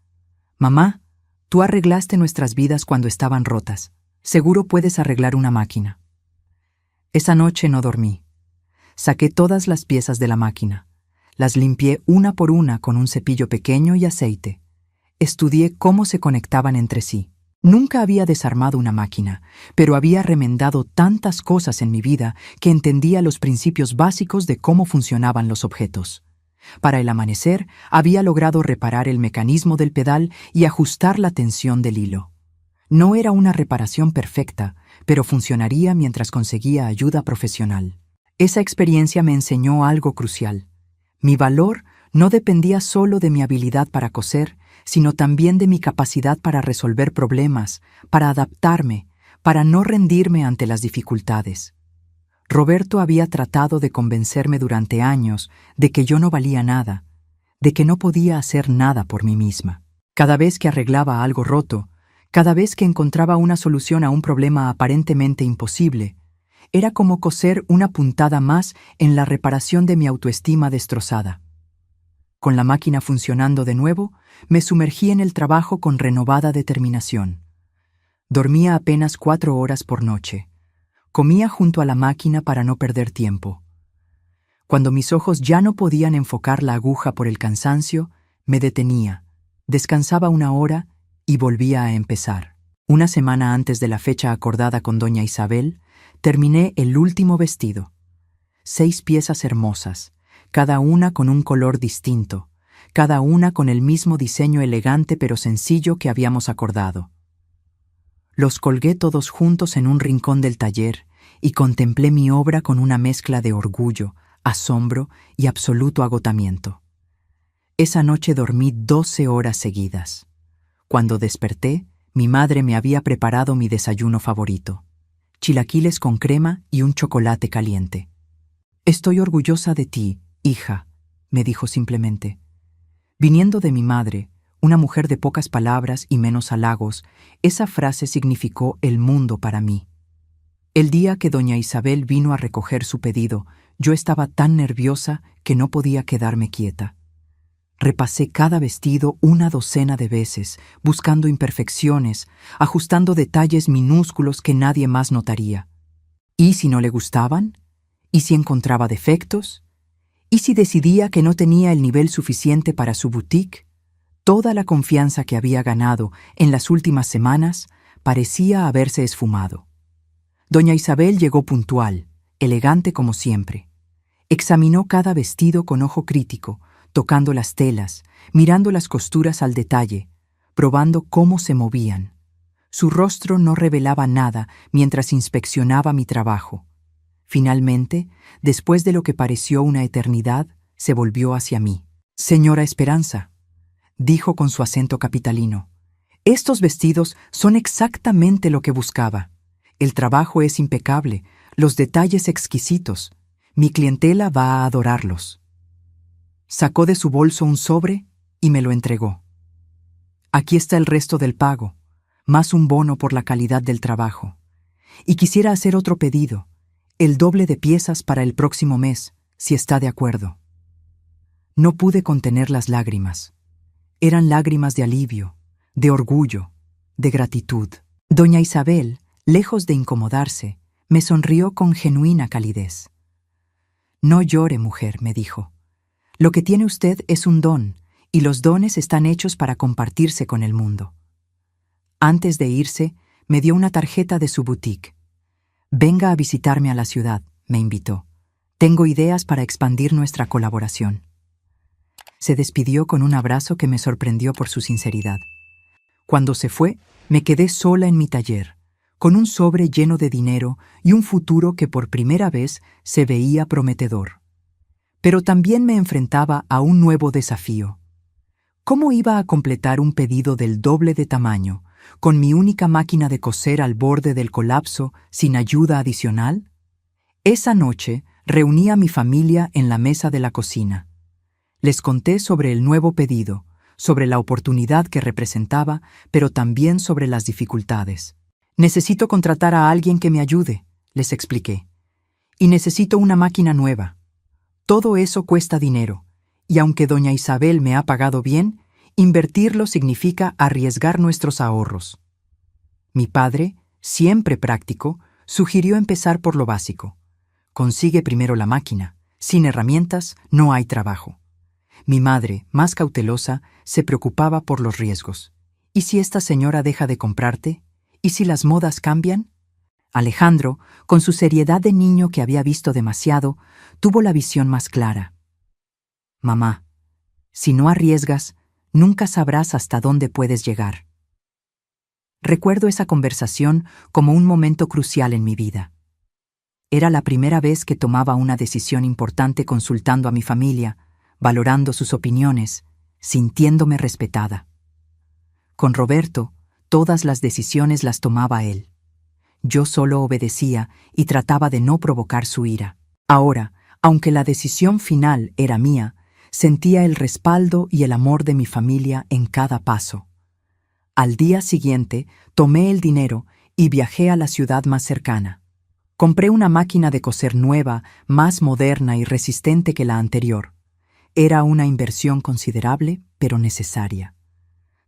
«Mamá, tú arreglaste nuestras vidas cuando estaban rotas. Seguro puedes arreglar una máquina». Esa noche no dormí. Saqué todas las piezas de la máquina. Las limpié una por una con un cepillo pequeño y aceite. Estudié cómo se conectaban entre sí. Nunca había desarmado una máquina, pero había remendado tantas cosas en mi vida que entendía los principios básicos de cómo funcionaban los objetos. Para el amanecer, había logrado reparar el mecanismo del pedal y ajustar la tensión del hilo. No era una reparación perfecta, pero funcionaría mientras conseguía ayuda profesional. Esa experiencia me enseñó algo crucial. Mi valor no dependía solo de mi habilidad para coser, sino también de mi capacidad para resolver problemas, para adaptarme, para no rendirme ante las dificultades. Roberto había tratado de convencerme durante años de que yo no valía nada, de que no podía hacer nada por mí misma. Cada vez que arreglaba algo roto, cada vez que encontraba una solución a un problema aparentemente imposible, era como coser una puntada más en la reparación de mi autoestima destrozada. Con la máquina funcionando de nuevo, me sumergí en el trabajo con renovada determinación. Dormía apenas 4 horas por noche. Comía junto a la máquina para no perder tiempo. Cuando mis ojos ya no podían enfocar la aguja por el cansancio, me detenía, descansaba 1 hora y volvía a empezar. Una semana antes de la fecha acordada con doña Isabel, terminé el último vestido. 6 piezas hermosas, cada una con un color distinto, cada una con el mismo diseño elegante pero sencillo que habíamos acordado. Los colgué todos juntos en un rincón del taller y contemplé mi obra con una mezcla de orgullo, asombro y absoluto agotamiento. Esa noche dormí 12 horas seguidas. Cuando desperté, mi madre me había preparado mi desayuno favorito: chilaquiles con crema y un chocolate caliente. «Estoy orgullosa de ti, hija», me dijo simplemente. Viniendo de mi madre, una mujer de pocas palabras y menos halagos, esa frase significó el mundo para mí. El día que doña Isabel vino a recoger su pedido, yo estaba tan nerviosa que no podía quedarme quieta. Repasé cada vestido 12 de veces, buscando imperfecciones, ajustando detalles minúsculos que nadie más notaría. ¿Y si no le gustaban? ¿Y si encontraba defectos? ¿Y si decidía que no tenía el nivel suficiente para su boutique? Toda la confianza que había ganado en las últimas semanas parecía haberse esfumado. Doña Isabel llegó puntual, elegante como siempre. Examinó cada vestido con ojo crítico, tocando las telas, mirando las costuras al detalle, probando cómo se movían. Su rostro no revelaba nada mientras inspeccionaba mi trabajo. Finalmente, después de lo que pareció una eternidad, se volvió hacia mí. «Señora Esperanza», dijo con su acento capitalino, «estos vestidos son exactamente lo que buscaba. El trabajo es impecable, los detalles exquisitos. Mi clientela va a adorarlos». Sacó de su bolso un sobre y me lo entregó. «Aquí está el resto del pago, más un bono por la calidad del trabajo. Y quisiera hacer otro pedido, el doble de piezas para el próximo mes, si está de acuerdo». No pude contener las lágrimas. Eran lágrimas de alivio, de orgullo, de gratitud. Doña Isabel, lejos de incomodarse, me sonrió con genuina calidez. «No llore, mujer», me dijo. «Lo que tiene usted es un don, y los dones están hechos para compartirse con el mundo. Antes de irse, me dio una tarjeta de su boutique. Venga a visitarme a la ciudad, me invitó. Tengo ideas para expandir nuestra colaboración. Se despidió con un abrazo que me sorprendió por su sinceridad. Cuando se fue, me quedé sola en mi taller, con un sobre lleno de dinero y un futuro que por primera vez se veía prometedor. Pero también me enfrentaba a un nuevo desafío. ¿Cómo iba a completar un pedido del doble de tamaño, con mi única máquina de coser al borde del colapso, sin ayuda adicional? Esa noche reuní a mi familia en la mesa de la cocina. Les conté sobre el nuevo pedido, sobre la oportunidad que representaba, pero también sobre las dificultades. Necesito contratar a alguien que me ayude, les expliqué. Y necesito una máquina nueva. Todo eso cuesta dinero, y aunque doña Isabel me ha pagado bien, invertirlo significa arriesgar nuestros ahorros. Mi padre, siempre práctico, sugirió empezar por lo básico. Consigue primero la máquina. Sin herramientas no hay trabajo. Mi madre, más cautelosa, se preocupaba por los riesgos. ¿Y si esta señora deja de comprarte? ¿Y si las modas cambian? Alejandro, con su seriedad de niño que había visto demasiado, tuvo la visión más clara. Mamá, si no arriesgas, nunca sabrás hasta dónde puedes llegar. Recuerdo esa conversación como un momento crucial en mi vida. Era la primera vez que tomaba una decisión importante consultando a mi familia, valorando sus opiniones, sintiéndome respetada. Con Roberto, todas las decisiones las tomaba él. Yo solo obedecía y trataba de no provocar su ira. Ahora, aunque la decisión final era mía, sentía el respaldo y el amor de mi familia en cada paso. Al día siguiente, tomé el dinero y viajé a la ciudad más cercana. Compré una máquina de coser nueva, más moderna y resistente que la anterior. Era una inversión considerable, pero necesaria.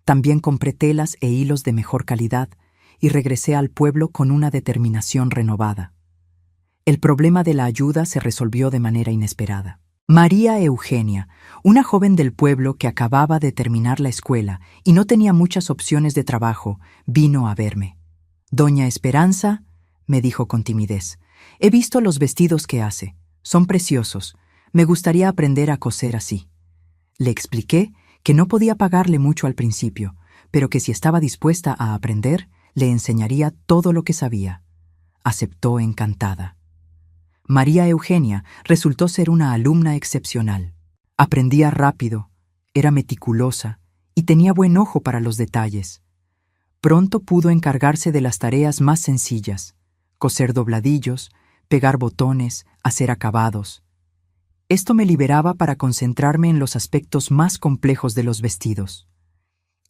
También compré telas e hilos de mejor calidad y regresé al pueblo con una determinación renovada. El problema de la ayuda se resolvió de manera inesperada. María Eugenia, una joven del pueblo que acababa de terminar la escuela y no tenía muchas opciones de trabajo, vino a verme. «Doña Esperanza», me dijo con timidez, «he visto los vestidos que hace. Son preciosos. Me gustaría aprender a coser así». Le expliqué que no podía pagarle mucho al principio, pero que si estaba dispuesta a aprender, le enseñaría todo lo que sabía. Aceptó encantada. María Eugenia resultó ser una alumna excepcional. Aprendía rápido, era meticulosa y tenía buen ojo para los detalles. Pronto pudo encargarse de las tareas más sencillas: coser dobladillos, pegar botones, hacer acabados. Esto me liberaba para concentrarme en los aspectos más complejos de los vestidos.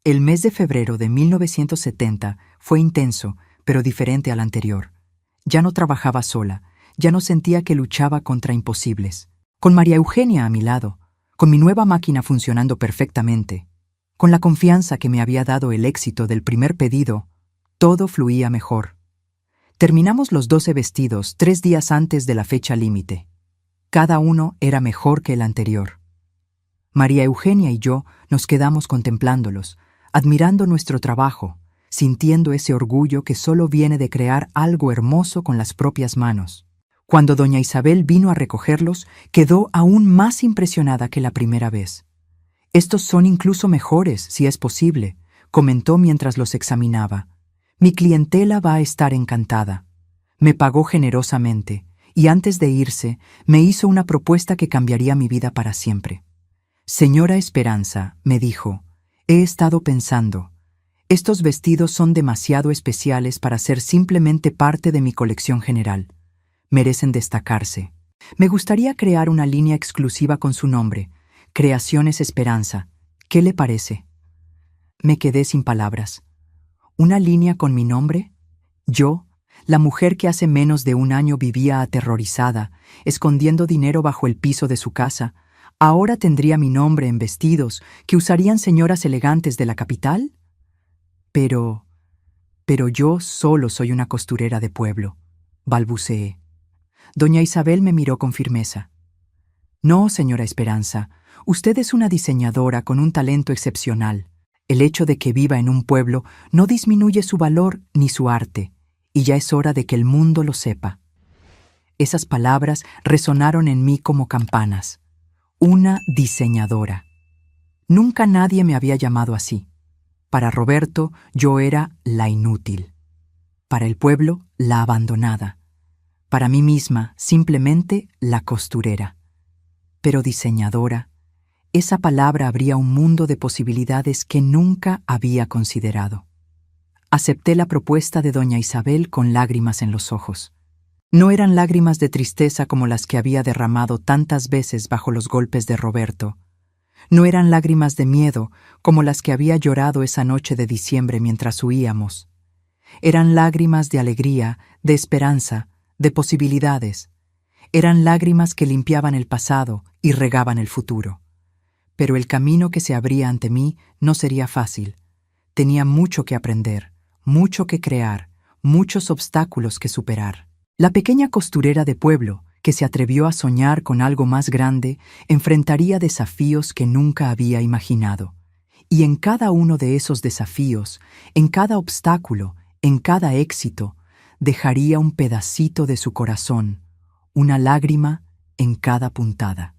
El mes de febrero de 1970 fue intenso, pero diferente al anterior. Ya no trabajaba sola, ya no sentía que luchaba contra imposibles. Con María Eugenia a mi lado, con mi nueva máquina funcionando perfectamente, con la confianza que me había dado el éxito del primer pedido, todo fluía mejor. Terminamos los 12 vestidos 3 días antes de la fecha límite. Cada uno era mejor que el anterior. María Eugenia y yo nos quedamos contemplándolos, admirando nuestro trabajo, sintiendo ese orgullo que solo viene de crear algo hermoso con las propias manos. Cuando doña Isabel vino a recogerlos, quedó aún más impresionada que la primera vez. «Estos son incluso mejores, si es posible», comentó mientras los examinaba. «Mi clientela va a estar encantada». Me pagó generosamente, y antes de irse, me hizo una propuesta que cambiaría mi vida para siempre. «Señora Esperanza», me dijo, «he estado pensando. Estos vestidos son demasiado especiales para ser simplemente parte de mi colección general. Merecen destacarse. Me gustaría crear una línea exclusiva con su nombre, Creaciones Esperanza. ¿Qué le parece?» Me quedé sin palabras. ¿Una línea con mi nombre? Yo, la mujer que hace menos de un año vivía aterrorizada, escondiendo dinero bajo el piso de su casa, ¿ahora tendría mi nombre en vestidos que usarían señoras elegantes de la capital? Pero yo solo soy una costurera de pueblo, balbuceé. Doña Isabel me miró con firmeza. «No, señora Esperanza, Usted es una diseñadora con un talento excepcional. El hecho de que viva en un pueblo no disminuye su valor ni su arte, y ya es hora de que el mundo lo sepa. Esas palabras resonaron en mí como campanas. Una diseñadora. Nunca nadie me había llamado así. Para Roberto, yo era la inútil. Para el pueblo, la abandonada. Para mí misma, simplemente la costurera. Pero diseñadora, esa palabra abría un mundo de posibilidades que nunca había considerado. Acepté la propuesta de doña Isabel con lágrimas en los ojos. No eran lágrimas de tristeza como las que había derramado tantas veces bajo los golpes de Roberto. No eran lágrimas de miedo como las que había llorado esa noche de diciembre mientras huíamos. Eran lágrimas de alegría, de esperanza, de posibilidades. Eran lágrimas que limpiaban el pasado y regaban el futuro. Pero el camino que se abría ante mí no sería fácil. Tenía mucho que aprender, mucho que crear, muchos obstáculos que superar. La pequeña costurera de pueblo, que se atrevió a soñar con algo más grande, enfrentaría desafíos que nunca había imaginado. Y en cada uno de esos desafíos, en cada obstáculo, en cada éxito, dejaría un pedacito de su corazón, una lágrima en cada puntada.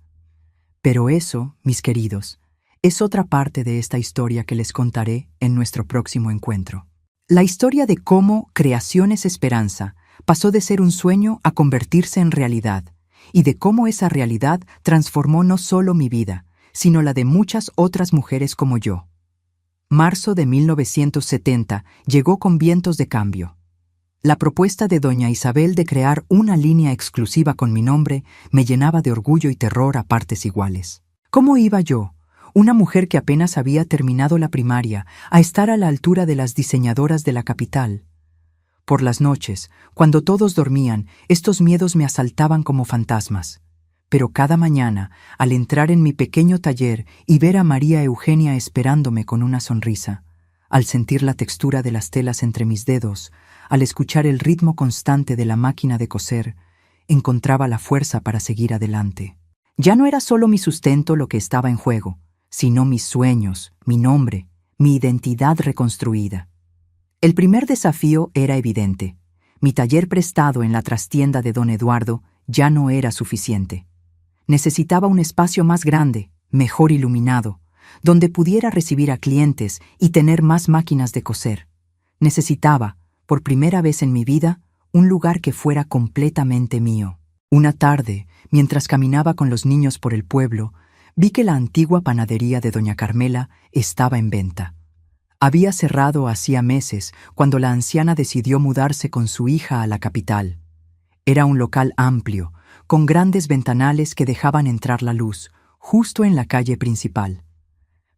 Pero eso, mis queridos, es otra parte de esta historia que les contaré en nuestro próximo encuentro. La historia de cómo Creaciones Esperanza pasó de ser un sueño a convertirse en realidad, y de cómo esa realidad transformó no solo mi vida, sino la de muchas otras mujeres como yo. Marzo de 1970 llegó con vientos de cambio. La propuesta de doña Isabel de crear una línea exclusiva con mi nombre me llenaba de orgullo y terror a partes iguales. ¿Cómo iba yo, una mujer que apenas había terminado la primaria, a estar a la altura de las diseñadoras de la capital? Por las noches, cuando todos dormían, estos miedos me asaltaban como fantasmas. Pero cada mañana, al entrar en mi pequeño taller y ver a María Eugenia esperándome con una sonrisa, al sentir la textura de las telas entre mis dedos, al escuchar el ritmo constante de la máquina de coser, encontraba la fuerza para seguir adelante. Ya no era solo mi sustento lo que estaba en juego, sino mis sueños, mi nombre, mi identidad reconstruida. El primer desafío era evidente. Mi taller prestado en la trastienda de don Eduardo ya no era suficiente. Necesitaba un espacio más grande, mejor iluminado, donde pudiera recibir a clientes y tener más máquinas de coser. Necesitaba, por primera vez en mi vida, un lugar que fuera completamente mío. Una tarde, mientras caminaba con los niños por el pueblo, vi que la antigua panadería de doña Carmela estaba en venta. Había cerrado hacía meses cuando la anciana decidió mudarse con su hija a la capital. Era un local amplio, con grandes ventanales que dejaban entrar la luz, justo en la calle principal.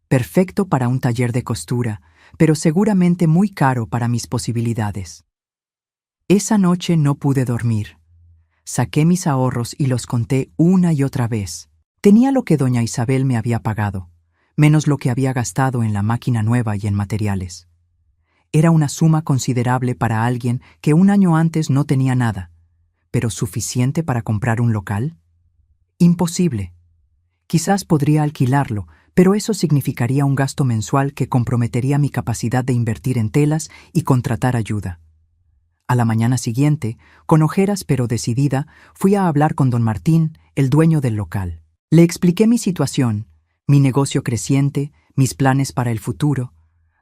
Perfecto para un taller de costura, pero seguramente muy caro para mis posibilidades. Esa noche no pude dormir. Saqué mis ahorros y los conté una y otra vez. Tenía lo que doña Isabel me había pagado, menos lo que había gastado en la máquina nueva y en materiales. Era una suma considerable para alguien que un año antes no tenía nada, pero ¿suficiente para comprar un local? Imposible. Quizás podría alquilarlo, pero eso significaría un gasto mensual que comprometería mi capacidad de invertir en telas y contratar ayuda. A la mañana siguiente, con ojeras pero decidida, fui a hablar con don Martín, el dueño del local. Le expliqué mi situación, mi negocio creciente, mis planes para el futuro.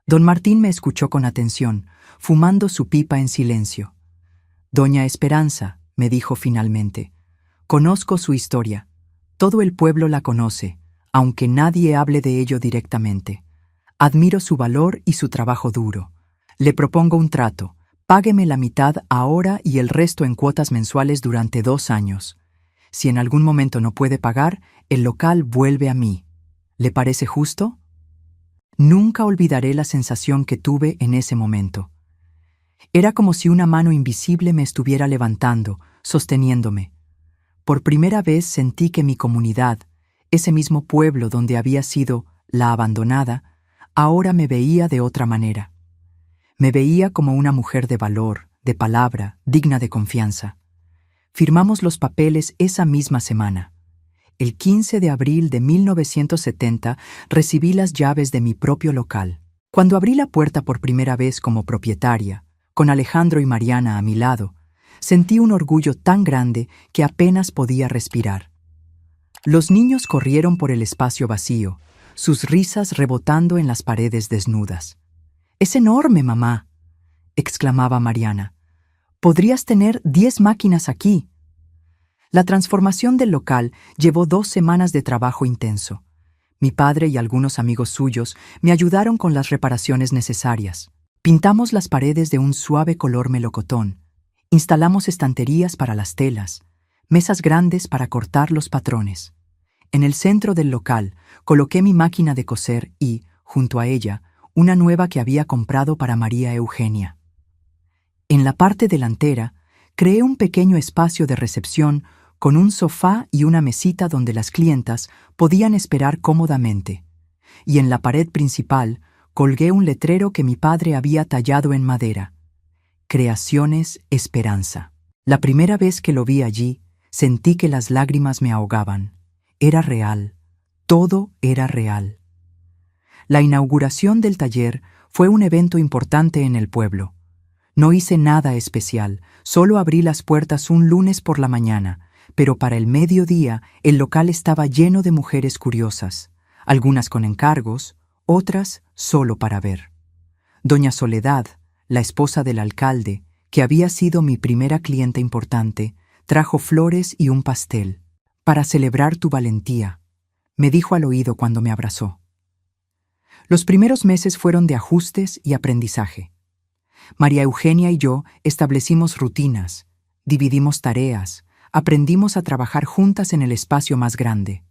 Don Martín me escuchó con atención, fumando su pipa en silencio. «Doña Esperanza», me dijo finalmente, «conozco su historia. Todo el pueblo la conoce, aunque nadie hable de ello directamente. Admiro su valor y su trabajo duro. Le propongo un trato. Págueme la mitad ahora y el resto en cuotas mensuales durante 2 años. Si en algún momento no puede pagar, el local vuelve a mí. ¿Le parece justo?» Nunca olvidaré la sensación que tuve en ese momento. Era como si una mano invisible me estuviera levantando, sosteniéndome. Por primera vez sentí que mi comunidad, ese mismo pueblo donde había sido la abandonada, ahora me veía de otra manera. Me veía como una mujer de valor, de palabra, digna de confianza. Firmamos los papeles esa misma semana. El 15 de abril de 1970 recibí las llaves de mi propio local. Cuando abrí la puerta por primera vez como propietaria, con Alejandro y Mariana a mi lado, sentí un orgullo tan grande que apenas podía respirar. Los niños corrieron por el espacio vacío, sus risas rebotando en las paredes desnudas. «¡Es enorme, mamá!», exclamaba Mariana. «Podrías tener 10 máquinas aquí». La transformación del local llevó 2 semanas de trabajo intenso. Mi padre y algunos amigos suyos me ayudaron con las reparaciones necesarias. Pintamos las paredes de un suave color melocotón. Instalamos estanterías para las telas, mesas grandes para cortar los patrones. En el centro del local coloqué mi máquina de coser y, junto a ella, una nueva que había comprado para María Eugenia. En la parte delantera, creé un pequeño espacio de recepción con un sofá y una mesita donde las clientas podían esperar cómodamente. Y en la pared principal colgué un letrero que mi padre había tallado en madera: Creaciones Esperanza. La primera vez que lo vi allí, sentí que las lágrimas me ahogaban. Era real. Todo era real. La inauguración del taller fue un evento importante en el pueblo. No hice nada especial, solo abrí las puertas un lunes por la mañana, pero para el mediodía el local estaba lleno de mujeres curiosas, algunas con encargos, otras solo para ver. Doña Soledad, la esposa del alcalde, que había sido mi primera clienta importante, trajo flores y un pastel. «Para celebrar tu valentía», me dijo al oído cuando me abrazó. Los primeros meses fueron de ajustes y aprendizaje. María Eugenia y yo establecimos rutinas, dividimos tareas, aprendimos a trabajar juntas en el espacio más grande.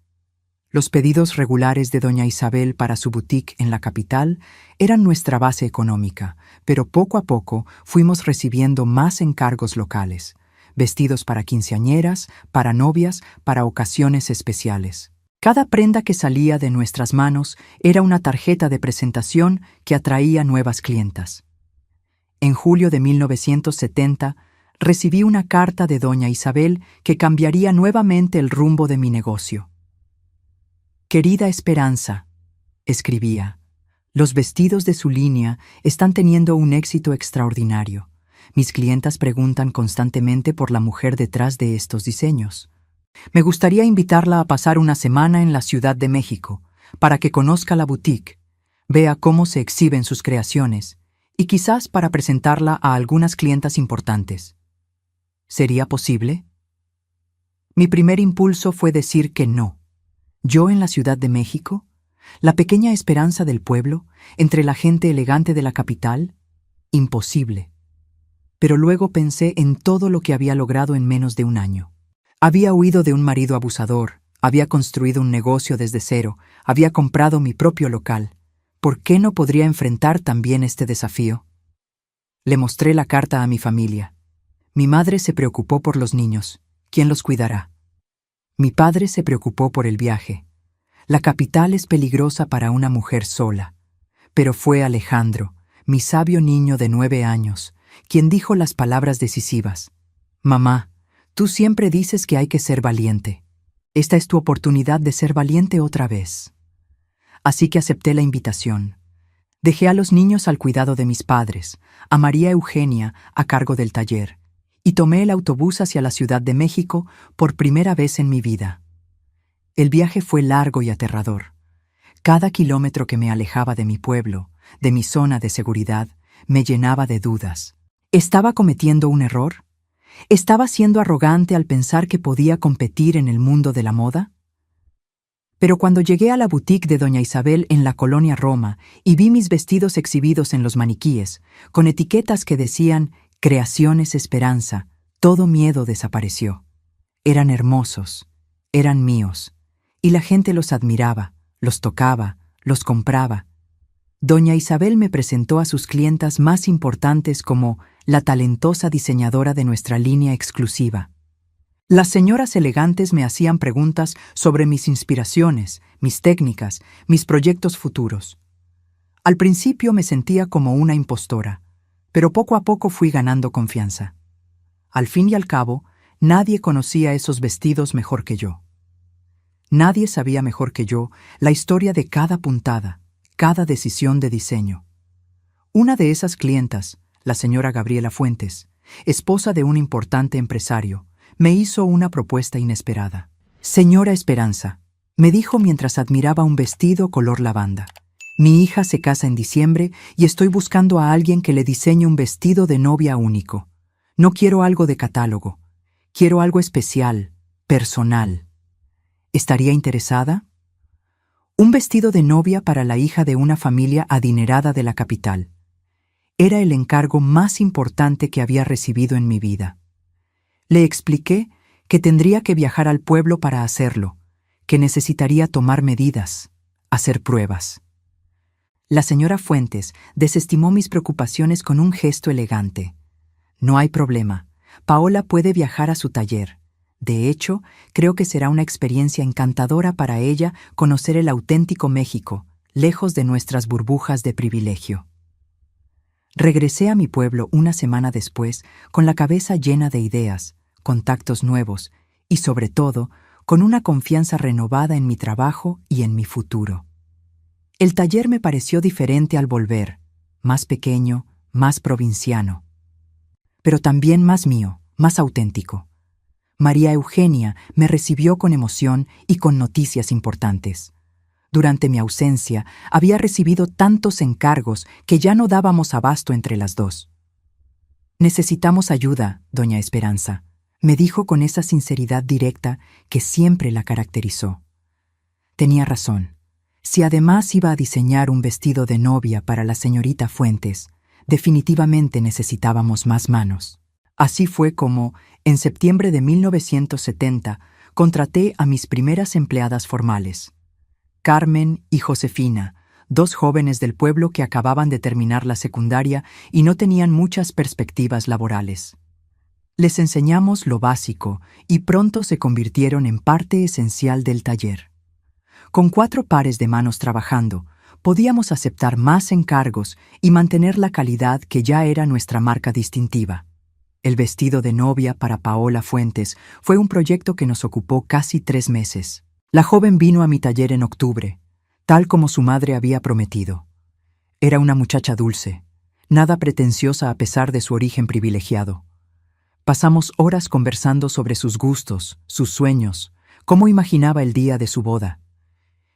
Los pedidos regulares de doña Isabel para su boutique en la capital eran nuestra base económica, pero poco a poco fuimos recibiendo más encargos locales, vestidos para quinceañeras, para novias, para ocasiones especiales. Cada prenda que salía de nuestras manos era una tarjeta de presentación que atraía nuevas clientas. En julio de 1970, recibí una carta de doña Isabel que cambiaría nuevamente el rumbo de mi negocio. «Querida Esperanza», escribía, «los vestidos de su línea están teniendo un éxito extraordinario. Mis clientas preguntan constantemente por la mujer detrás de estos diseños. Me gustaría invitarla a pasar una semana en la Ciudad de México para que conozca la boutique, vea cómo se exhiben sus creaciones y quizás para presentarla a algunas clientas importantes. ¿Sería posible?». Mi primer impulso fue decir que no. ¿Yo en la Ciudad de México? ¿La pequeña Esperanza del pueblo, entre la gente elegante de la capital? Imposible. Pero luego pensé en todo lo que había logrado en menos de un año. Había huido de un marido abusador, había construido un negocio desde cero, había comprado mi propio local. ¿Por qué no podría enfrentar también este desafío? Le mostré la carta a mi familia. Mi madre se preocupó por los niños. ¿Quién los cuidará? Mi padre se preocupó por el viaje. La capital es peligrosa para una mujer sola. Pero fue Alejandro, mi sabio niño de 9 años, quien dijo las palabras decisivas: «Mamá, tú siempre dices que hay que ser valiente. Esta es tu oportunidad de ser valiente otra vez». Así que acepté la invitación. Dejé a los niños al cuidado de mis padres, a María Eugenia a cargo del taller, y tomé el autobús hacia la Ciudad de México por primera vez en mi vida. El viaje fue largo y aterrador. Cada kilómetro que me alejaba de mi pueblo, de mi zona de seguridad, me llenaba de dudas. ¿Estaba cometiendo un error? ¿Estaba siendo arrogante al pensar que podía competir en el mundo de la moda? Pero cuando llegué a la boutique de doña Isabel en la colonia Roma y vi mis vestidos exhibidos en los maniquíes, con etiquetas que decían «Creaciones Esperanza», todo miedo desapareció. Eran hermosos, eran míos, y la gente los admiraba, los tocaba, los compraba. Doña Isabel me presentó a sus clientas más importantes como la talentosa diseñadora de nuestra línea exclusiva. Las señoras elegantes me hacían preguntas sobre mis inspiraciones, mis técnicas, mis proyectos futuros. Al principio me sentía como una impostora, pero poco a poco fui ganando confianza. Al fin y al cabo, nadie conocía esos vestidos mejor que yo. Nadie sabía mejor que yo la historia de cada puntada, cada decisión de diseño. Una de esas clientas, la señora Gabriela Fuentes, esposa de un importante empresario, me hizo una propuesta inesperada. «Señora Esperanza», me dijo mientras admiraba un vestido color lavanda. «Mi hija se casa en diciembre y estoy buscando a alguien que le diseñe un vestido de novia único. No quiero algo de catálogo. Quiero algo especial, personal. ¿Estaría interesada?» Un vestido de novia para la hija de una familia adinerada de la capital. Era el encargo más importante que había recibido en mi vida. Le expliqué que tendría que viajar al pueblo para hacerlo, que necesitaría tomar medidas, hacer pruebas. La señora Fuentes desestimó mis preocupaciones con un gesto elegante. «No hay problema. Paola puede viajar a su taller. De hecho, creo que será una experiencia encantadora para ella conocer el auténtico México, lejos de nuestras burbujas de privilegio». Regresé a mi pueblo una semana después con la cabeza llena de ideas, contactos nuevos y, sobre todo, con una confianza renovada en mi trabajo y en mi futuro. El taller me pareció diferente al volver, más pequeño, más provinciano, pero también más mío, más auténtico. María Eugenia me recibió con emoción y con noticias importantes. Durante mi ausencia, había recibido tantos encargos que ya no dábamos abasto entre las dos. «Necesitamos ayuda, doña Esperanza», me dijo con esa sinceridad directa que siempre la caracterizó. Tenía razón. Si además iba a diseñar un vestido de novia para la señorita Fuentes, definitivamente necesitábamos más manos. Así fue como, en septiembre de 1970, contraté a mis primeras empleadas formales. Carmen y Josefina, dos jóvenes del pueblo que acababan de terminar la secundaria y no tenían muchas perspectivas laborales. Les enseñamos lo básico y pronto se convirtieron en parte esencial del taller. Con 4 pares de manos trabajando, podíamos aceptar más encargos y mantener la calidad que ya era nuestra marca distintiva. El vestido de novia para Paola Fuentes fue un proyecto que nos ocupó casi 3 meses. La joven vino a mi taller en octubre, tal como su madre había prometido. Era una muchacha dulce, nada pretenciosa a pesar de su origen privilegiado. Pasamos horas conversando sobre sus gustos, sus sueños, cómo imaginaba el día de su boda.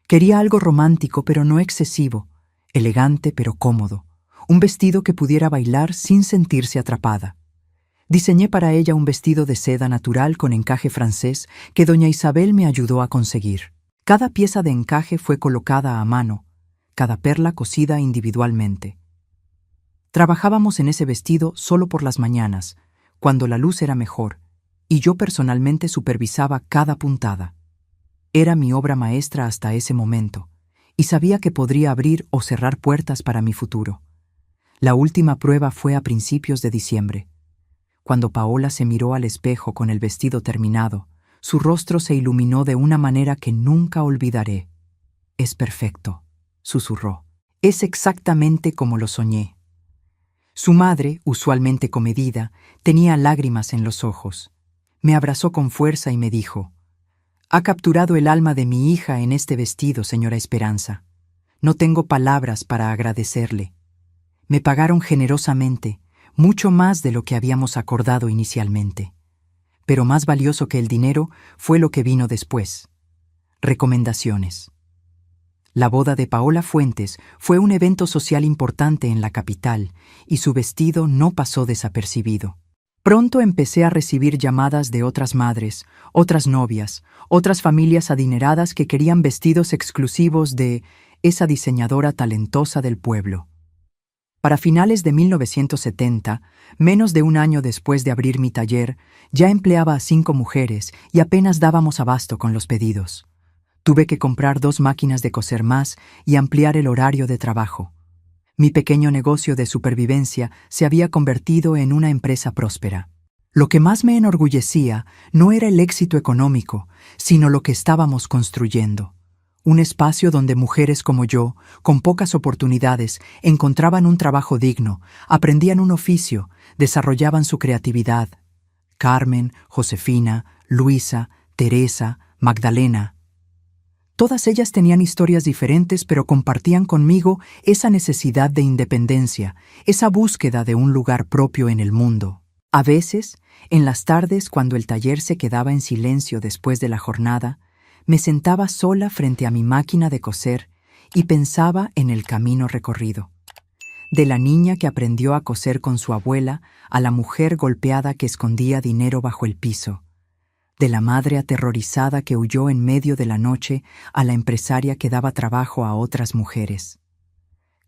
Quería algo romántico pero no excesivo, elegante pero cómodo, un vestido que pudiera bailar sin sentirse atrapada. Diseñé para ella un vestido de seda natural con encaje francés que doña Isabel me ayudó a conseguir. Cada pieza de encaje fue colocada a mano, cada perla cosida individualmente. Trabajábamos en ese vestido solo por las mañanas, cuando la luz era mejor, y yo personalmente supervisaba cada puntada. Era mi obra maestra hasta ese momento, y sabía que podría abrir o cerrar puertas para mi futuro. La última prueba fue a principios de diciembre. Cuando Paola se miró al espejo con el vestido terminado, su rostro se iluminó de una manera que nunca olvidaré. «Es perfecto», susurró. «Es exactamente como lo soñé». Su madre, usualmente comedida, tenía lágrimas en los ojos. Me abrazó con fuerza y me dijo: «Ha capturado el alma de mi hija en este vestido, señora Esperanza. No tengo palabras para agradecerle. Me pagaron generosamente, mucho más de lo que habíamos acordado inicialmente. Pero más valioso que el dinero fue lo que vino después. Recomendaciones». La boda de Paola Fuentes fue un evento social importante en la capital y su vestido no pasó desapercibido. Pronto empecé a recibir llamadas de otras madres, otras novias, otras familias adineradas que querían vestidos exclusivos de esa diseñadora talentosa del pueblo. Para finales de 1970, menos de un año después de abrir mi taller, ya empleaba a 5 mujeres y apenas dábamos abasto con los pedidos. Tuve que comprar 2 máquinas de coser más y ampliar el horario de trabajo. Mi pequeño negocio de supervivencia se había convertido en una empresa próspera. Lo que más me enorgullecía no era el éxito económico, sino lo que estábamos construyendo. Un espacio donde mujeres como yo, con pocas oportunidades, encontraban un trabajo digno, aprendían un oficio, desarrollaban su creatividad. Carmen, Josefina, Luisa, Teresa, Magdalena. Todas ellas tenían historias diferentes, pero compartían conmigo esa necesidad de independencia, esa búsqueda de un lugar propio en el mundo. A veces, en las tardes, cuando el taller se quedaba en silencio después de la jornada, me sentaba sola frente a mi máquina de coser y pensaba en el camino recorrido. De la niña que aprendió a coser con su abuela a la mujer golpeada que escondía dinero bajo el piso. De la madre aterrorizada que huyó en medio de la noche a la empresaria que daba trabajo a otras mujeres.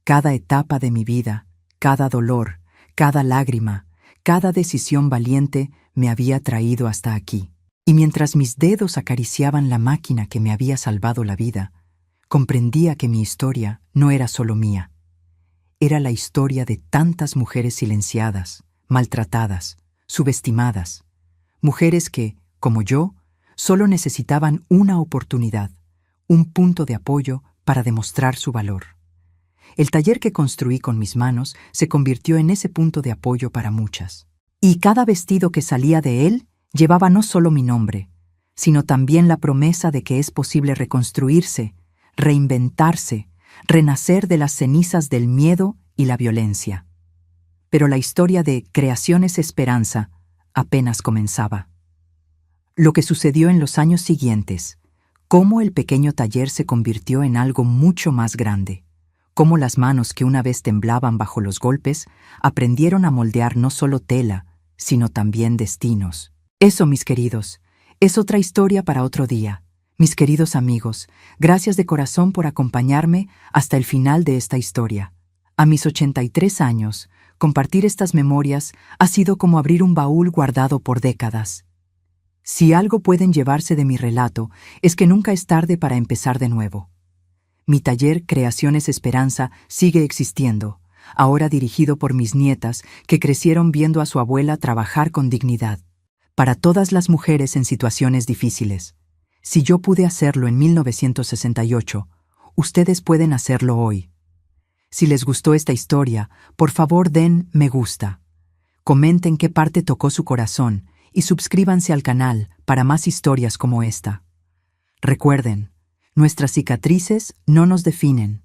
Cada etapa de mi vida, cada dolor, cada lágrima, cada decisión valiente me había traído hasta aquí. Y mientras mis dedos acariciaban la máquina que me había salvado la vida, comprendía que mi historia no era solo mía. Era la historia de tantas mujeres silenciadas, maltratadas, subestimadas, mujeres que, como yo, solo necesitaban una oportunidad, un punto de apoyo para demostrar su valor. El taller que construí con mis manos se convirtió en ese punto de apoyo para muchas. Y cada vestido que salía de él llevaba no solo mi nombre, sino también la promesa de que es posible reconstruirse, reinventarse, renacer de las cenizas del miedo y la violencia. Pero la historia de Creaciones Esperanza apenas comenzaba. Lo que sucedió en los años siguientes, cómo el pequeño taller se convirtió en algo mucho más grande, cómo las manos que una vez temblaban bajo los golpes aprendieron a moldear no solo tela, sino también destinos. Eso, mis queridos, es otra historia para otro día. Mis queridos amigos, gracias de corazón por acompañarme hasta el final de esta historia. A mis 83 años, compartir estas memorias ha sido como abrir un baúl guardado por décadas. Si algo pueden llevarse de mi relato, es que nunca es tarde para empezar de nuevo. Mi taller Creaciones Esperanza sigue existiendo, ahora dirigido por mis nietas que crecieron viendo a su abuela trabajar con dignidad. Para todas las mujeres en situaciones difíciles. Si yo pude hacerlo en 1968, ustedes pueden hacerlo hoy. Si les gustó esta historia, por favor den me gusta. Comenten qué parte tocó su corazón y suscríbanse al canal para más historias como esta. Recuerden, nuestras cicatrices no nos definen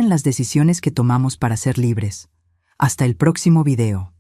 las decisiones que tomamos para ser libres. Hasta el próximo video.